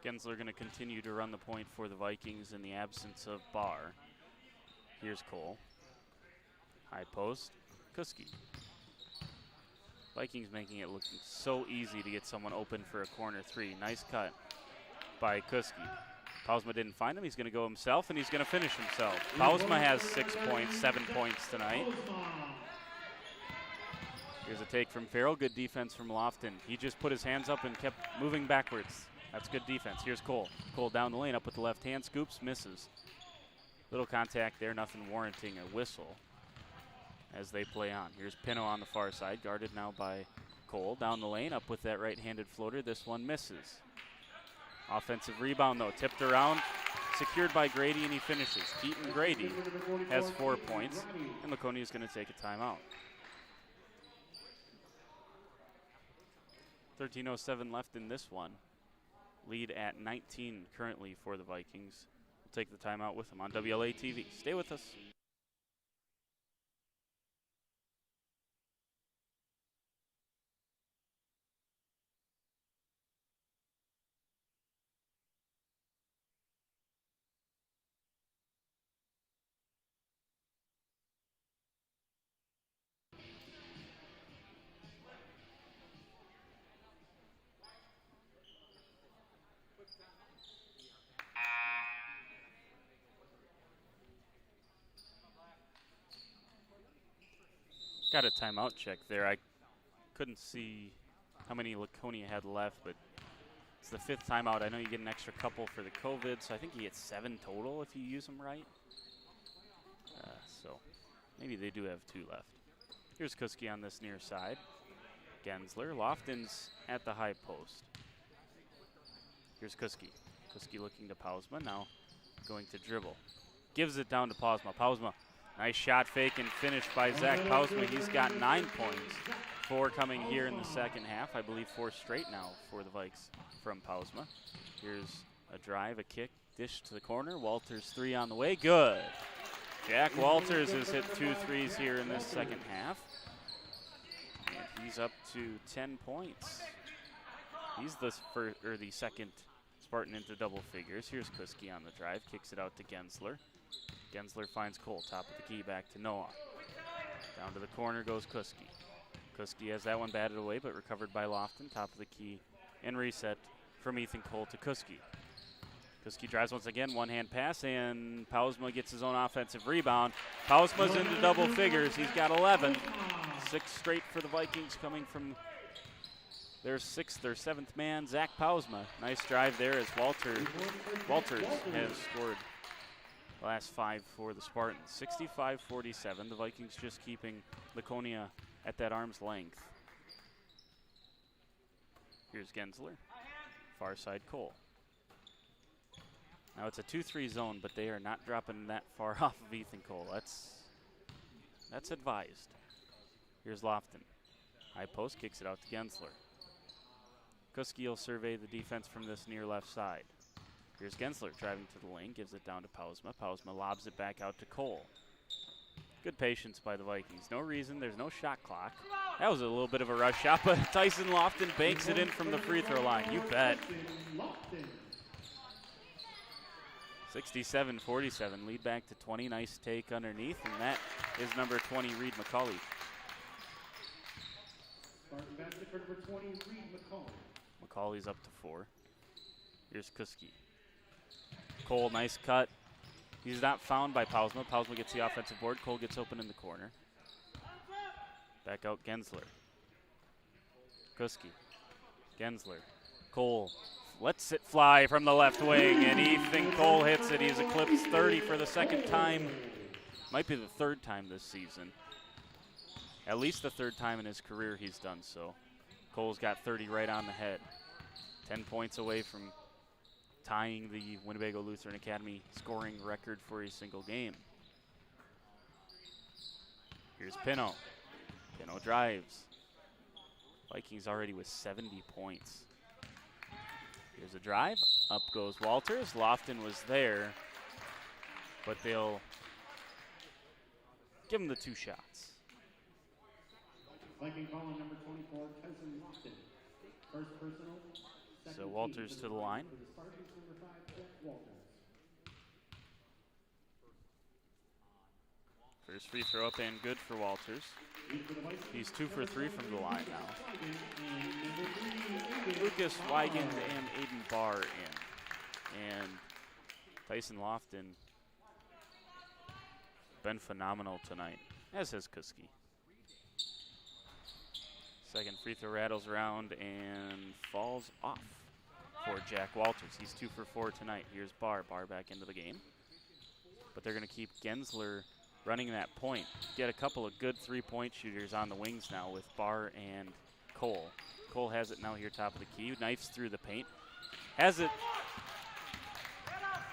Gensler going to continue to run the point for the Vikings in the absence of Barr. Here's Cole. High post. Kuski. Vikings making it look so easy to get someone open for a corner three. Nice cut by Kuski. Pausma didn't find him. He's going to go himself, and he's going to finish himself. Pausma has 6 points, 7 points tonight. Here's a take from Farrell. Good defense from Lofton. He just put his hands up and kept moving backwards. That's good defense. Here's Cole. Cole down the lane, up with the left hand, scoops, misses. Little contact there, nothing warranting a whistle as they play on. Here's Pino on the far side, guarded now by Cole. Down the lane, up with that right-handed floater. This one misses. Offensive rebound, though, tipped around, secured by Grady, and he finishes. Keaton Grady has 4 points, and Laconia is going to take a timeout. 13:07 left in this one. Lead at 19 currently for the Vikings. We'll take the timeout with them on WLA TV. Stay with us. Got a timeout check there. I couldn't see how many Laconia had left, but it's the 5th timeout. I know you get an extra couple for the COVID, so I think you get 7 total if you use them right. So maybe they do have 2 left. Here's Kuski on this near side. Gensler. Lofton's at the high post. Here's Kuski. Kuski looking to Pausma, now going to dribble. Gives it down to Pausma. Pausma, nice shot fake and finish by Zach Pausma. He's got 9 points. 4 coming here in the second half. I believe 4 straight now for the Vikes from Pausma. Here's a drive, a kick, dish to the corner. Walters 3 on the way. Good. Jack Walters has hit 2 threes here in this second half. And he's up to 10 points. He's the second Spartan into double figures. Here's Kuski on the drive, kicks it out to Gensler. Gensler finds Cole, top of the key, back to Noah. Down to the corner goes Kuski. Kuski has that one batted away, but recovered by Lofton, top of the key, and reset from Ethan Cole to Kuski. Kuski drives once again, one-hand pass, and Pausma gets his own offensive rebound. Pausma's into double figures. He's got 11. 6 straight for the Vikings coming from their 6th or 7th man, Zach Pausma. Nice drive there as Walters has scored the last 5 for the Spartans. 65-47. The Vikings just keeping Laconia at that arm's length. Here's Gensler. Far side Cole. Now it's a 2-3 zone, but they are not dropping that far off of Ethan Cole. That's advised. Here's Lofton. High post, kicks it out to Gensler. Kuski will survey the defense from this near left side. Here's Gensler driving to the lane, gives it down to Pausma. Pausma lobs it back out to Cole. Good patience by the Vikings. No reason, there's no shot clock. That was a little bit of a rush shot, but Tyson Lofton banks it in from the free throw line. You bet. 67-47, lead back to 20. Nice take underneath, and that is number 20, Reed McCauley. Spartan basket for number 20, Reed McCauley. McCauley's up to 4. Here's Kuski. Cole, nice cut. He's not found by Pausma. Pausma gets the offensive board. Cole gets open in the corner. Back out Gensler. Kuski. Gensler. Cole lets it fly from the left wing, and Ethan Cole hits it. He's eclipsed 30 for the 2nd time. Might be the 3rd time this season. At least the 3rd time in his career he's done so. Cole's got 30 right on the head. 10 points away from tying the Winnebago Lutheran Academy scoring record for a single game. Here's Pino. Pino drives. Vikings already with 70 points. Here's a drive. Up goes Walters. Lofton was there, but they'll give him the 2 shots. Viking calling number 24, Tyson Lofton. First personal. So Walters to the line. For the Spartans, number 5, Jack Walters. First free throw up and good for Walters. He's 2 for 3 from the line now. Lucas Weigand and Aiden Barr in. And Tyson Lofton been phenomenal tonight, as has Kuski. Second free throw rattles around and falls off for Jack Walters. He's 2 for 4 tonight. Here's Barr. Barr back into the game. But they're going to keep Gensler running that point. Get a couple of good 3-point shooters on the wings now with Barr and Cole. Cole has it now here top of the key. Knifes through the paint. Has it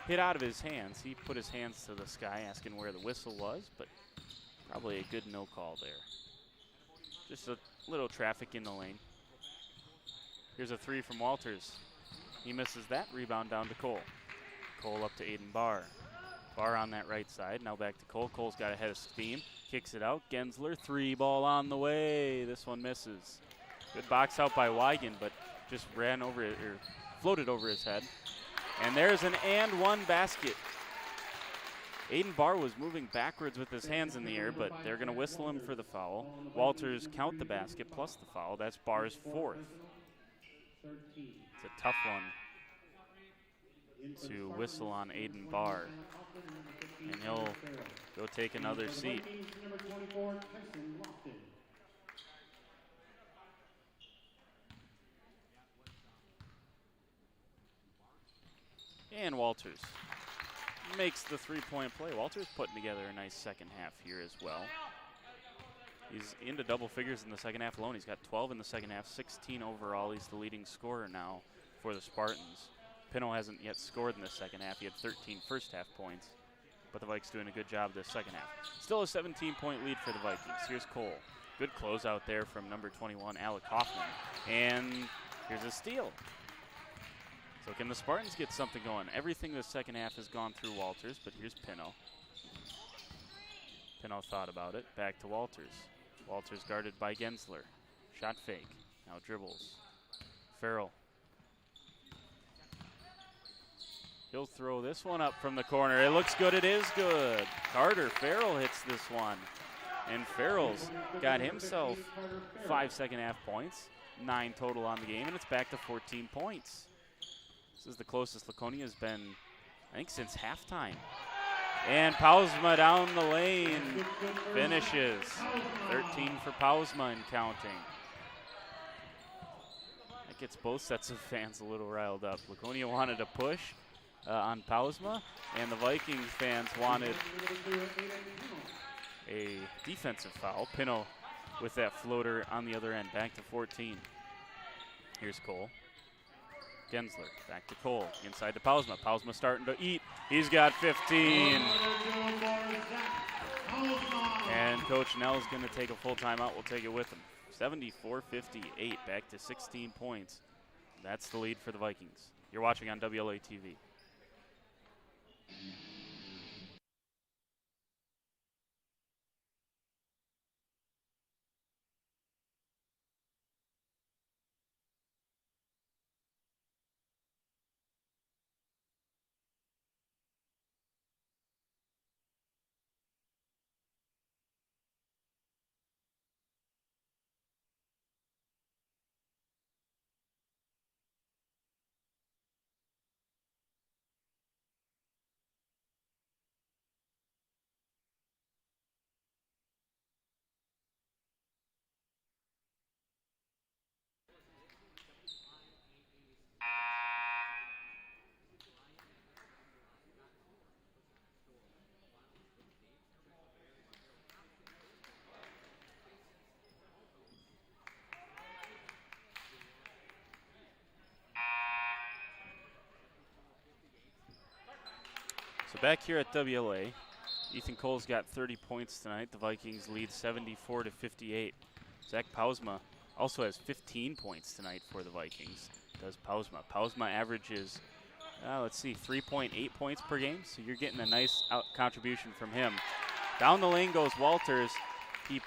hit out of his hands. He put his hands to the sky asking where the whistle was, but probably a good no call there. Just a little traffic in the lane. Here's a three from Walters. He misses that. Rebound down to Cole. Cole up to Aiden Barr. Barr on that right side. Now back to Cole. Cole's got a head of steam. Kicks it out. Gensler, three ball on the way. This one misses. Good box out by Wigan, but just ran over it, or floated over his head. And there's an and one basket. Aiden Barr was moving backwards with his hands in the air, but they're going to whistle him for the foul. Walters count the basket plus the foul. That's Barr's fourth. It's a tough one to whistle on Aiden Barr. And he'll go take another seat. And Walters makes the three-point play. Walters putting together a nice second half here as well. He's into double figures in the second half alone. He's got 12 in the second half, 16 overall. He's the leading scorer now for the Spartans. Pino hasn't yet scored in the second half. He had 13 first half points, but the Vikes doing a good job this second half. Still a 17-point lead for the Vikings. Here's Cole. Good closeout there from number 21, Alec Hoffman. And here's a steal. So can the Spartans get something going? Everything this second half has gone through Walters, but here's Pino. Pino thought about it. Back to Walters. Walters guarded by Gensler. Shot fake. Now dribbles. Farrell. He'll throw this one up from the corner. It looks good. It is good. Carter Farrell hits this one. And Farrell's got himself 5 second half points. 9 total on the game, and it's back to 14 points. This is the closest Laconia has been, I think, since halftime. And Pausma down the lane finishes. 13 for Pausma and counting. That gets both sets of fans a little riled up. Laconia wanted a push on Pausma, and the Vikings fans wanted a defensive foul. Pino with that floater on the other end, back to 14. Here's Cole. Gensler, back to Cole, inside to Pausma. Pausma starting to eat. He's got 15. And Coach Nell's going to take a full timeout. We'll take it with him. 74-58, back to 16 points. That's the lead for the Vikings. You're watching on WLA TV. So back here at WLA, Ethan Cole's got 30 points tonight. The Vikings lead 74-58. Zach Pausma also has 15 points tonight for the Vikings. Does Pausma. Pausma averages, let's see, 3.8 points per game. So you're getting a nice contribution from him. Down the lane goes Walters. He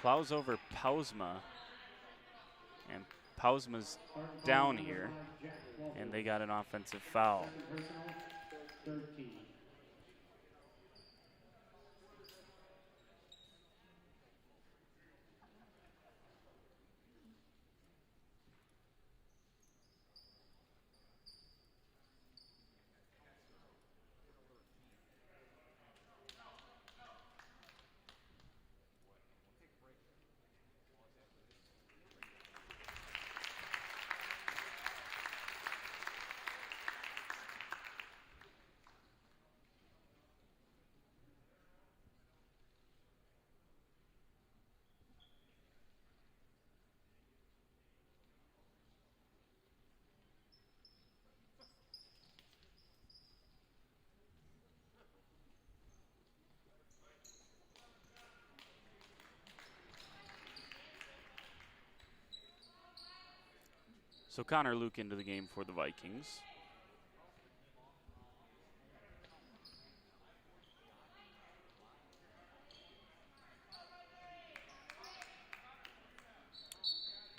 plows over Pausma. And Pausma's down here. And they got an offensive foul. 13. So Connor Luke into the game for the Vikings.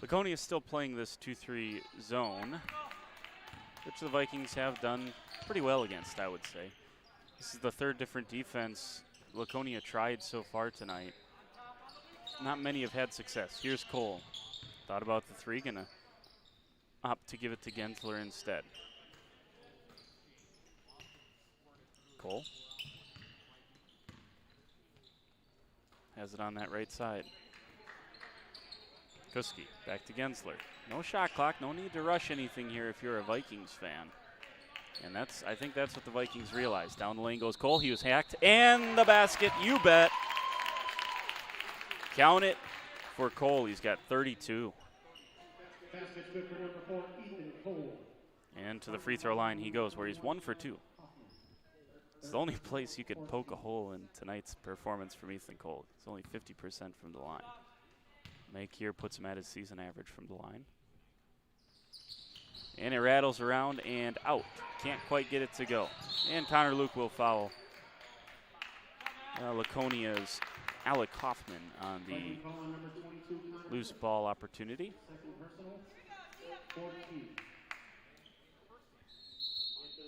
Laconia is still playing this 2-3 zone, which the Vikings have done pretty well against, I would say. This is the third different defense Laconia tried so far tonight. Not many have had success. Here's Cole. Thought about the three, gonna opt to give it to Gensler instead. Cole has it on that right side. Kuski back to Gensler. No shot clock, no need to rush anything here if you're a Vikings fan. And I think that's what the Vikings realized. Down the lane goes Cole, he was hacked, and the basket, you bet. Count it for Cole, he's got 32. Basket's good for number 4, Ethan Cole. And to the free throw line he goes, where he's 1 for 2. It's the only place you could poke a hole in tonight's performance from Ethan Cole. It's only 50% from the line. Make here puts him at his season average from the line. And it rattles around and out. Can't quite get it to go. And Connor Luke will foul Laconia's Alec Hoffman on the loose ball opportunity.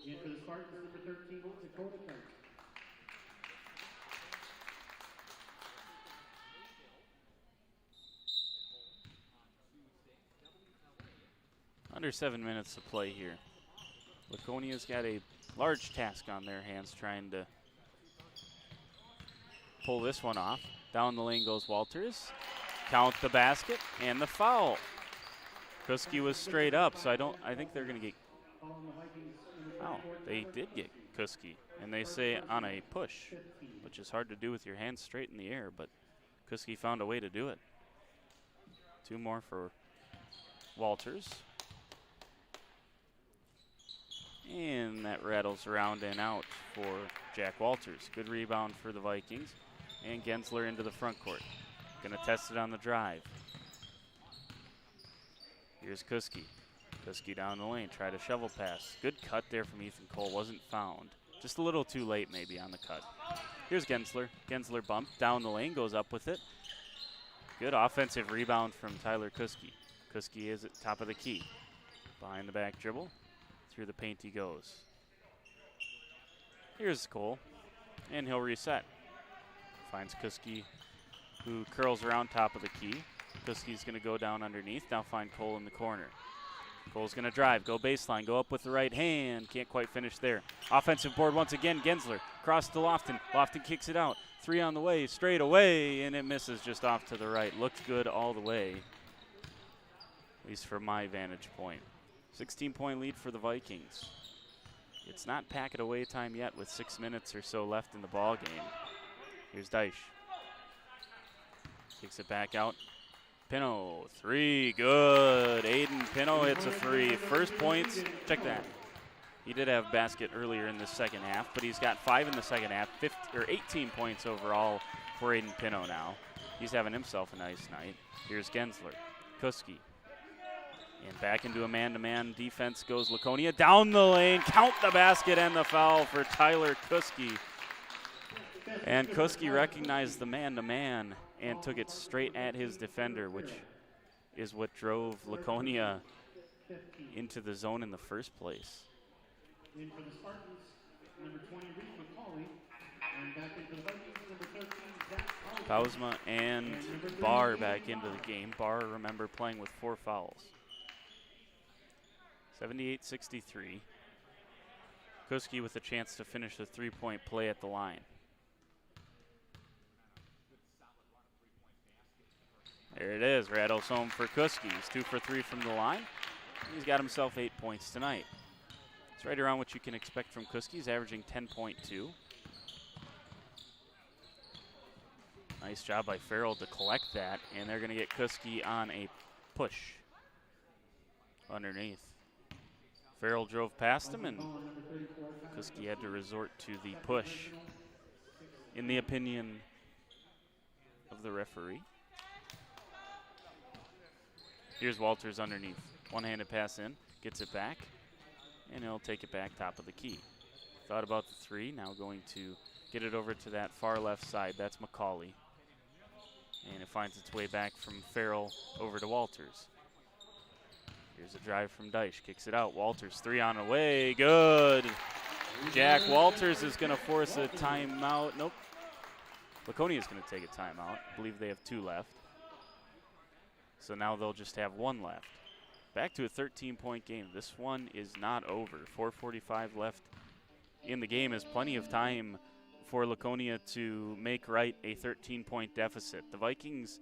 In for the Spartans, number 13, Dakota Kent. Under 7 minutes to play here. Laconia's got a large task on their hands trying to pull this one off. Down the lane goes Walters. Count the basket and the foul. Kuski was straight up, so I think they're going to get. Oh, they did get Kuski, and they say on a push, which is hard to do with your hands straight in the air, but Kuski found a way to do it. 2 more for Walters. And that rattles around and out for Jack Walters. Good rebound for the Vikings. And Gensler into the front court. Gonna test it on the drive. Here's Kuski. Kuski down the lane, try to shovel pass. Good cut there from Ethan Cole, wasn't found. Just a little too late maybe on the cut. Here's Gensler. Gensler bumped down the lane, goes up with it. Good offensive rebound from Tyler Kuski. Kuski is at top of the key. Behind the back dribble. Through the paint he goes. Here's Cole, and he'll reset. Finds Kuski, who curls around top of the key. Kuski's gonna go down underneath, now find Cole in the corner. Cole's gonna drive, go baseline, go up with the right hand, can't quite finish there. Offensive board once again, Gensler, cross to Lofton. Lofton kicks it out, 3 on the way, straight away, and it misses just off to the right. Looked good all the way, at least from my vantage point. 16-point lead for the Vikings. It's not pack it away time yet with 6 minutes or so left in the ball game. Here's Deich. Kicks it back out. Pino, 3, good. Aiden Pino hits a 3. First points, check that. He did have a basket earlier in the second half, but he's got 5 in the second half, 18 points overall for Aiden Pino now. He's having himself a nice night. Here's Gensler, Kuski. And back into a man-to-man defense goes Laconia. Down the lane, count the basket and the foul for Tyler Kuski. And Kuski recognized the man-to-man and took it straight at his defender, which is what drove Laconia into the zone in the first place. In for the Spartans, number 20, Reed McCauley. And back into the Vikings, number 13, Zach Bausma and Barr back into the game. Barr, remember, playing with 4 fouls. 78-63. Kuski with a chance to finish the 3-point play at the line. There it is, rattles home for Kuski. He's 2 for 3 from the line. He's got himself 8 points tonight. It's right around what you can expect from Kuski. He's averaging 10.2. Nice job by Farrell to collect that, and they're going to get Kuski on a push underneath. Farrell drove past him, and Kuski had to resort to the push, in the opinion of the referee. Here's Walters underneath. One-handed pass in, gets it back, and he'll take it back top of the key. Thought about the three, now going to get it over to that far left side. That's McCauley. And it finds its way back from Farrell over to Walters. Here's a drive from Deitch, kicks it out. Walters, three on the way, good. Jack Walters is going to force a timeout. Nope. Laconia is going to take a timeout. I believe they have 2 left. So now they'll just have 1 left. Back to a 13-point game. This one is not over. 4:45 left in the game is plenty of time for Laconia to make right a 13-point deficit. The Vikings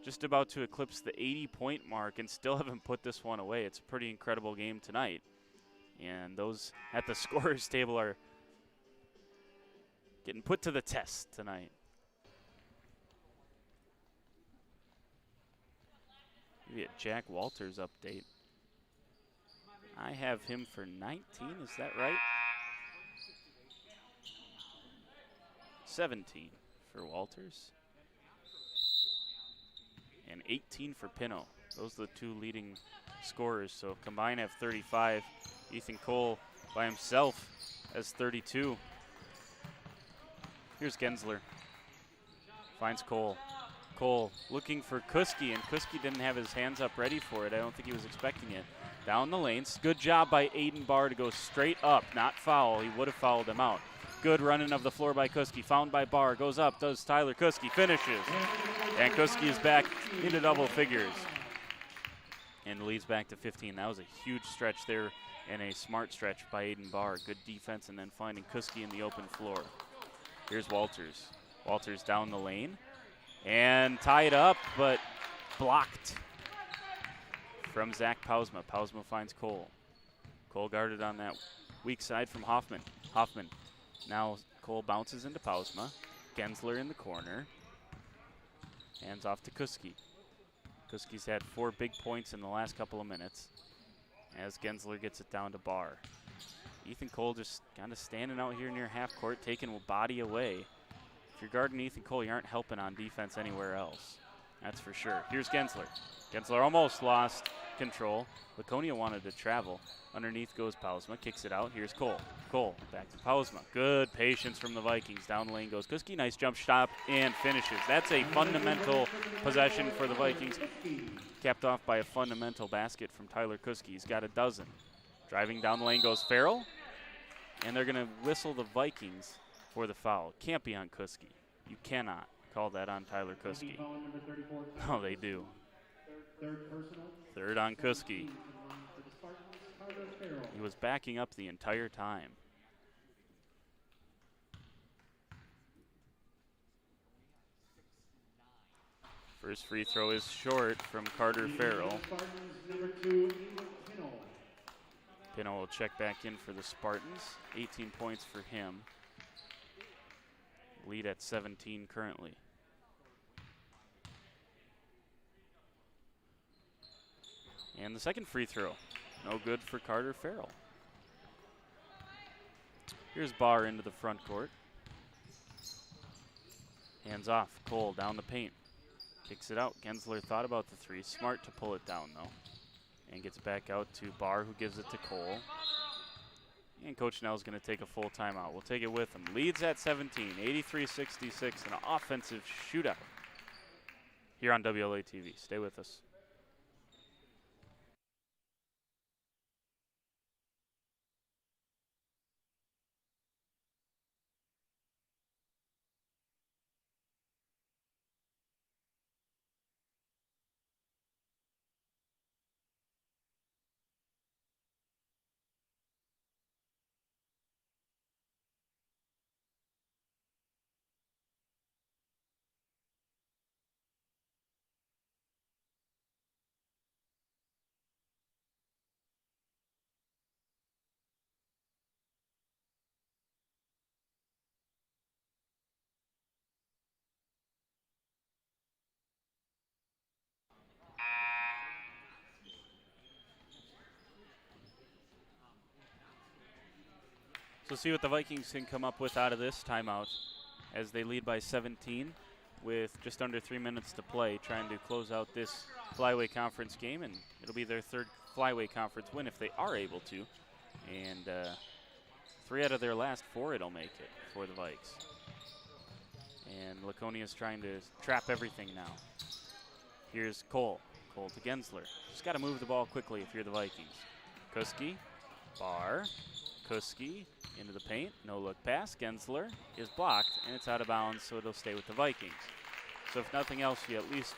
just about to eclipse the 80-point mark and still haven't put this one away. It's a pretty incredible game tonight. And those at the scorers table are getting put to the test tonight. Maybe a Jack Walters update. I have him for 19, is that right? 17 for Walters. And 18 for Pino. Those are the 2 leading scorers. So combined have 35. Ethan Cole by himself has 32. Here's Gensler. Finds Cole. Cole looking for Kuski, and Kuski didn't have his hands up ready for it. I don't think he was expecting it. Down the lanes. Good job by Aiden Barr to go straight up, not foul. He would have fouled him out. Good running of the floor by Kuski. Found by Barr. Goes up. Does Tyler Kuski. Finishes. And Kuski is back into double figures. And leads back to 15. That was a huge stretch there and a smart stretch by Aiden Barr. Good defense and then finding Kuski in the open floor. Here's Walters. Walters down the lane. And tied up, but blocked from Zach Pausma. Pausma finds Cole. Cole guarded on that weak side from Hoffman. Hoffman. Now Cole bounces into Pausma. Gensler in the corner. Hands off to Kuski. Kuski's had 4 big points in the last couple of minutes as Gensler gets it down to Barr. Ethan Cole just kind of standing out here near half court, taking a body away. If you're guarding Ethan Cole, you aren't helping on defense anywhere else. That's for sure. Here's Gensler. Gensler almost lost control. Laconia wanted to travel. Underneath goes Pausma, kicks it out. Here's Cole. Cole back to Pausma. Good patience from the Vikings. Down the lane goes Kuski. Nice jump stop and finishes. That's a fundamental possession for the Vikings. Capped off by a fundamental basket from Tyler Kuski. He's got a dozen. Driving down the lane goes Farrell. And they're going to whistle the Vikings for the foul. Can't be on Kuski. You cannot call that on Tyler Kuski. Oh, they do. Third on Kuski. He was backing up the entire time. First free throw is short from Carter Farrell. Pino will check back in for the Spartans. 18 points for him. Lead at 17 currently. And the second free throw. No good for Carter Farrell. Here's Barr into the front court. Hands off. Cole down the paint. Kicks it out. Gensler thought about the 3. Smart to pull it down, though. And gets it back out to Barr, who gives it to Cole. And Coach Nell's going to take a full timeout. We'll take it with him. Leads at 17, 83-66, an offensive shootout here on WLA TV. Stay with us. So see what the Vikings can come up with out of this timeout as they lead by 17. with just under 3 minutes to play, trying to close out this Flyway Conference game, and it'll be their third Flyway Conference win if they are able to. And 3 out of their last 4 it'll make it for the Vikes. And Laconia's trying to trap everything now. Here's Cole. Cole to Gensler. Just got to move the ball quickly if you're the Vikings. Kuski, Barr, Kuski into the paint. No look pass. Gensler is blocked, and it's out of bounds, so it'll stay with the Vikings. So if nothing else, you at least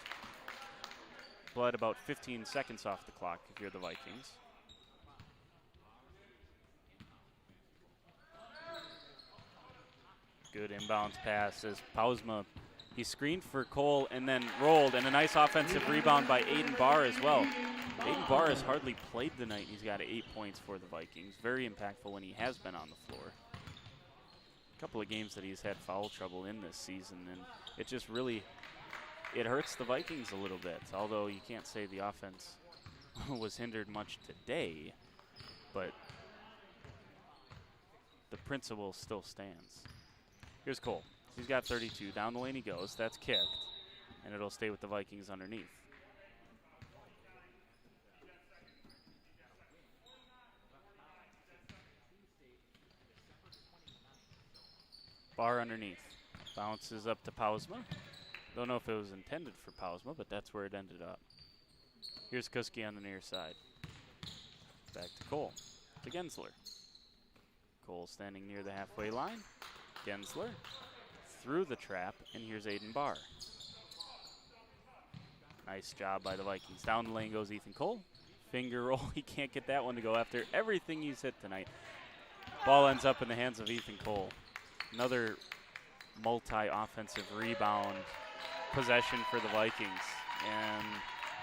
bled about 15 seconds off the clock if you're the Vikings. Good inbounds pass as Pausma, he screened for Cole and then rolled, and a nice offensive rebound by Aiden Barr as well. Aiden Barr has hardly played the night. He's got 8 points for the Vikings. Very impactful when he has been on the floor. A couple of games that he's had foul trouble in this season, and it just really, it hurts the Vikings a little bit, although you can't say the offense was hindered much today, but the principle still stands. Here's Cole. He's got 32. Down the lane he goes. That's kicked, and it'll stay with the Vikings underneath. Barr underneath. Bounces up to Pausma. Don't know if it was intended for Pausma, but that's where it ended up. Here's Kuski on the near side. Back to Cole. To Gensler. Cole standing near the halfway line. Gensler through the trap, and here's Aiden Barr. Nice job by the Vikings. Down the lane goes Ethan Cole. Finger roll. He can't get that one to go after everything he's hit tonight. Ball ends up in the hands of Ethan Cole. Another multi-offensive rebound possession for the Vikings. And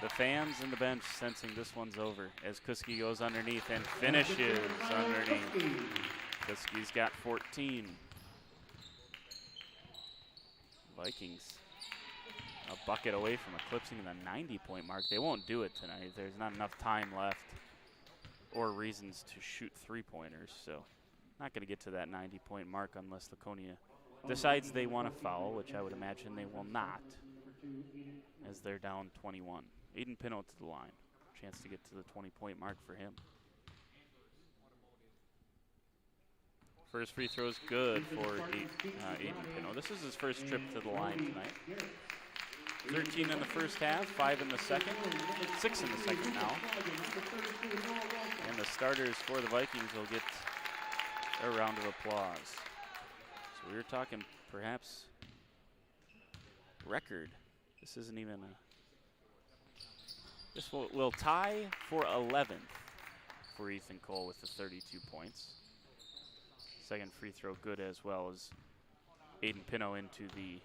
the fans and the bench sensing this one's over as Kuski goes underneath and finishes underneath. Kuski's got 14. Vikings a bucket away from eclipsing the 90-point mark. They won't do it tonight. There's not enough time left or reasons to shoot three-pointers, so not going to get to that 90-point mark unless Laconia decides they want to foul, which I would imagine they will not, as they're down 21. Aiden Pinot to the line. Chance to get to the 20-point mark for him. First free throw is good for Aiden Pinot. This is his first trip to the line tonight. 13 in the first half, 5 in the second, 6 in the second now. And the starters for the Vikings will get a round of applause. So we were talking perhaps record. This isn't even a... This will tie for 11th for Ethan Cole with the 32 points. Second free throw good as well as Aiden Pinot into the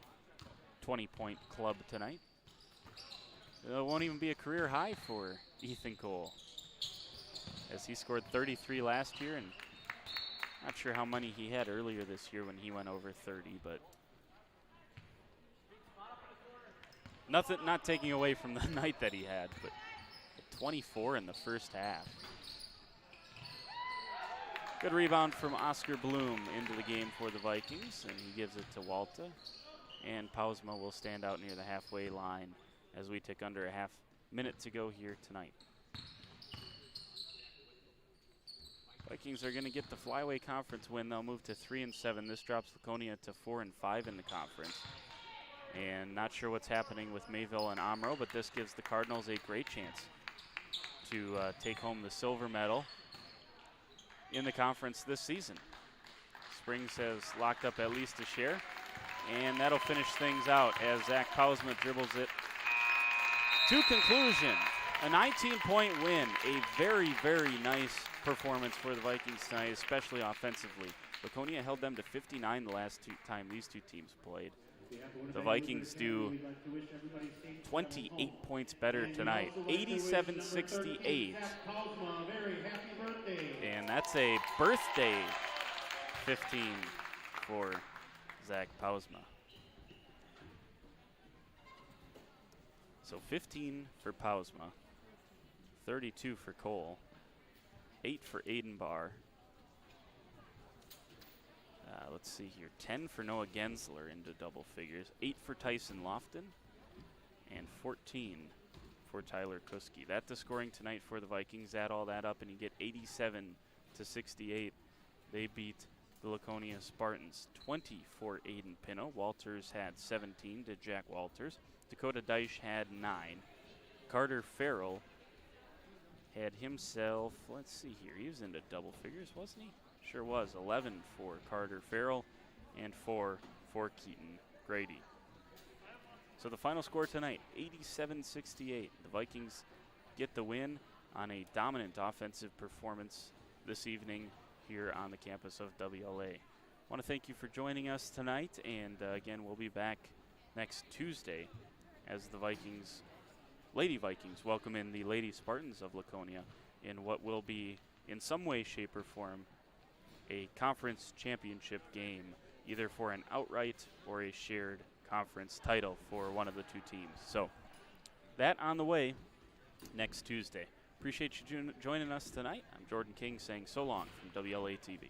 20-point club tonight. It won't even be a career high for Ethan Cole, as he scored 33 last year, and not sure how many he had earlier this year when he went over 30, but nothing, not taking away from the night that he had, but 24 in the first half. Good rebound from Oscar Bloom into the game for the Vikings, and he gives it to Walta. And Pausma will stand out near the halfway line as we take under a half minute to go here tonight. Vikings are going to get the Flyway Conference win. They'll move to 3-7. This drops Laconia to 4-5 in the conference. And not sure what's happening with Mayville and Omro, but this gives the Cardinals a great chance to take home the silver medal in the conference this season. Springs has locked up at least a share, and that'll finish things out as Zach Pausma dribbles it to conclusion. A 19-point win, a very, very nice performance for the Vikings tonight, especially offensively. Laconia held them to 59 the last time these two teams played. The Vikings do 28 points better tonight, 87-68. And that's a birthday 15 for Zach Pausma. So 15 for Pausma, 32 for Cole, 8 for Aiden Barr. let's see here, 10 for Noah Gensler into double figures, 8 for Tyson Lofton, and 14 for Tyler Kuski. That's the scoring tonight for the Vikings. Add all that up and you get 87-68. They beat the Laconia Spartans. 20 for Aiden Pino. Walters had 17 to Jack Walters. Dakota Deich had 9. Carter Farrell had himself, let's see here, he was into double figures, wasn't he? Sure was. 11 for Carter Farrell and 4 for Keaton Grady. So the final score tonight, 87-68. The Vikings get the win on a dominant offensive performance this evening here on the campus of WLA. I want to thank you for joining us tonight, and again, we'll be back next Tuesday as the Vikings, Lady Vikings, welcome in the Lady Spartans of Laconia in what will be, in some way, shape, or form, a conference championship game, either for an outright or a shared conference title for one of the two teams. So that on the way next Tuesday. Appreciate you joining us tonight. I'm Jordan King saying so long from WLA TV.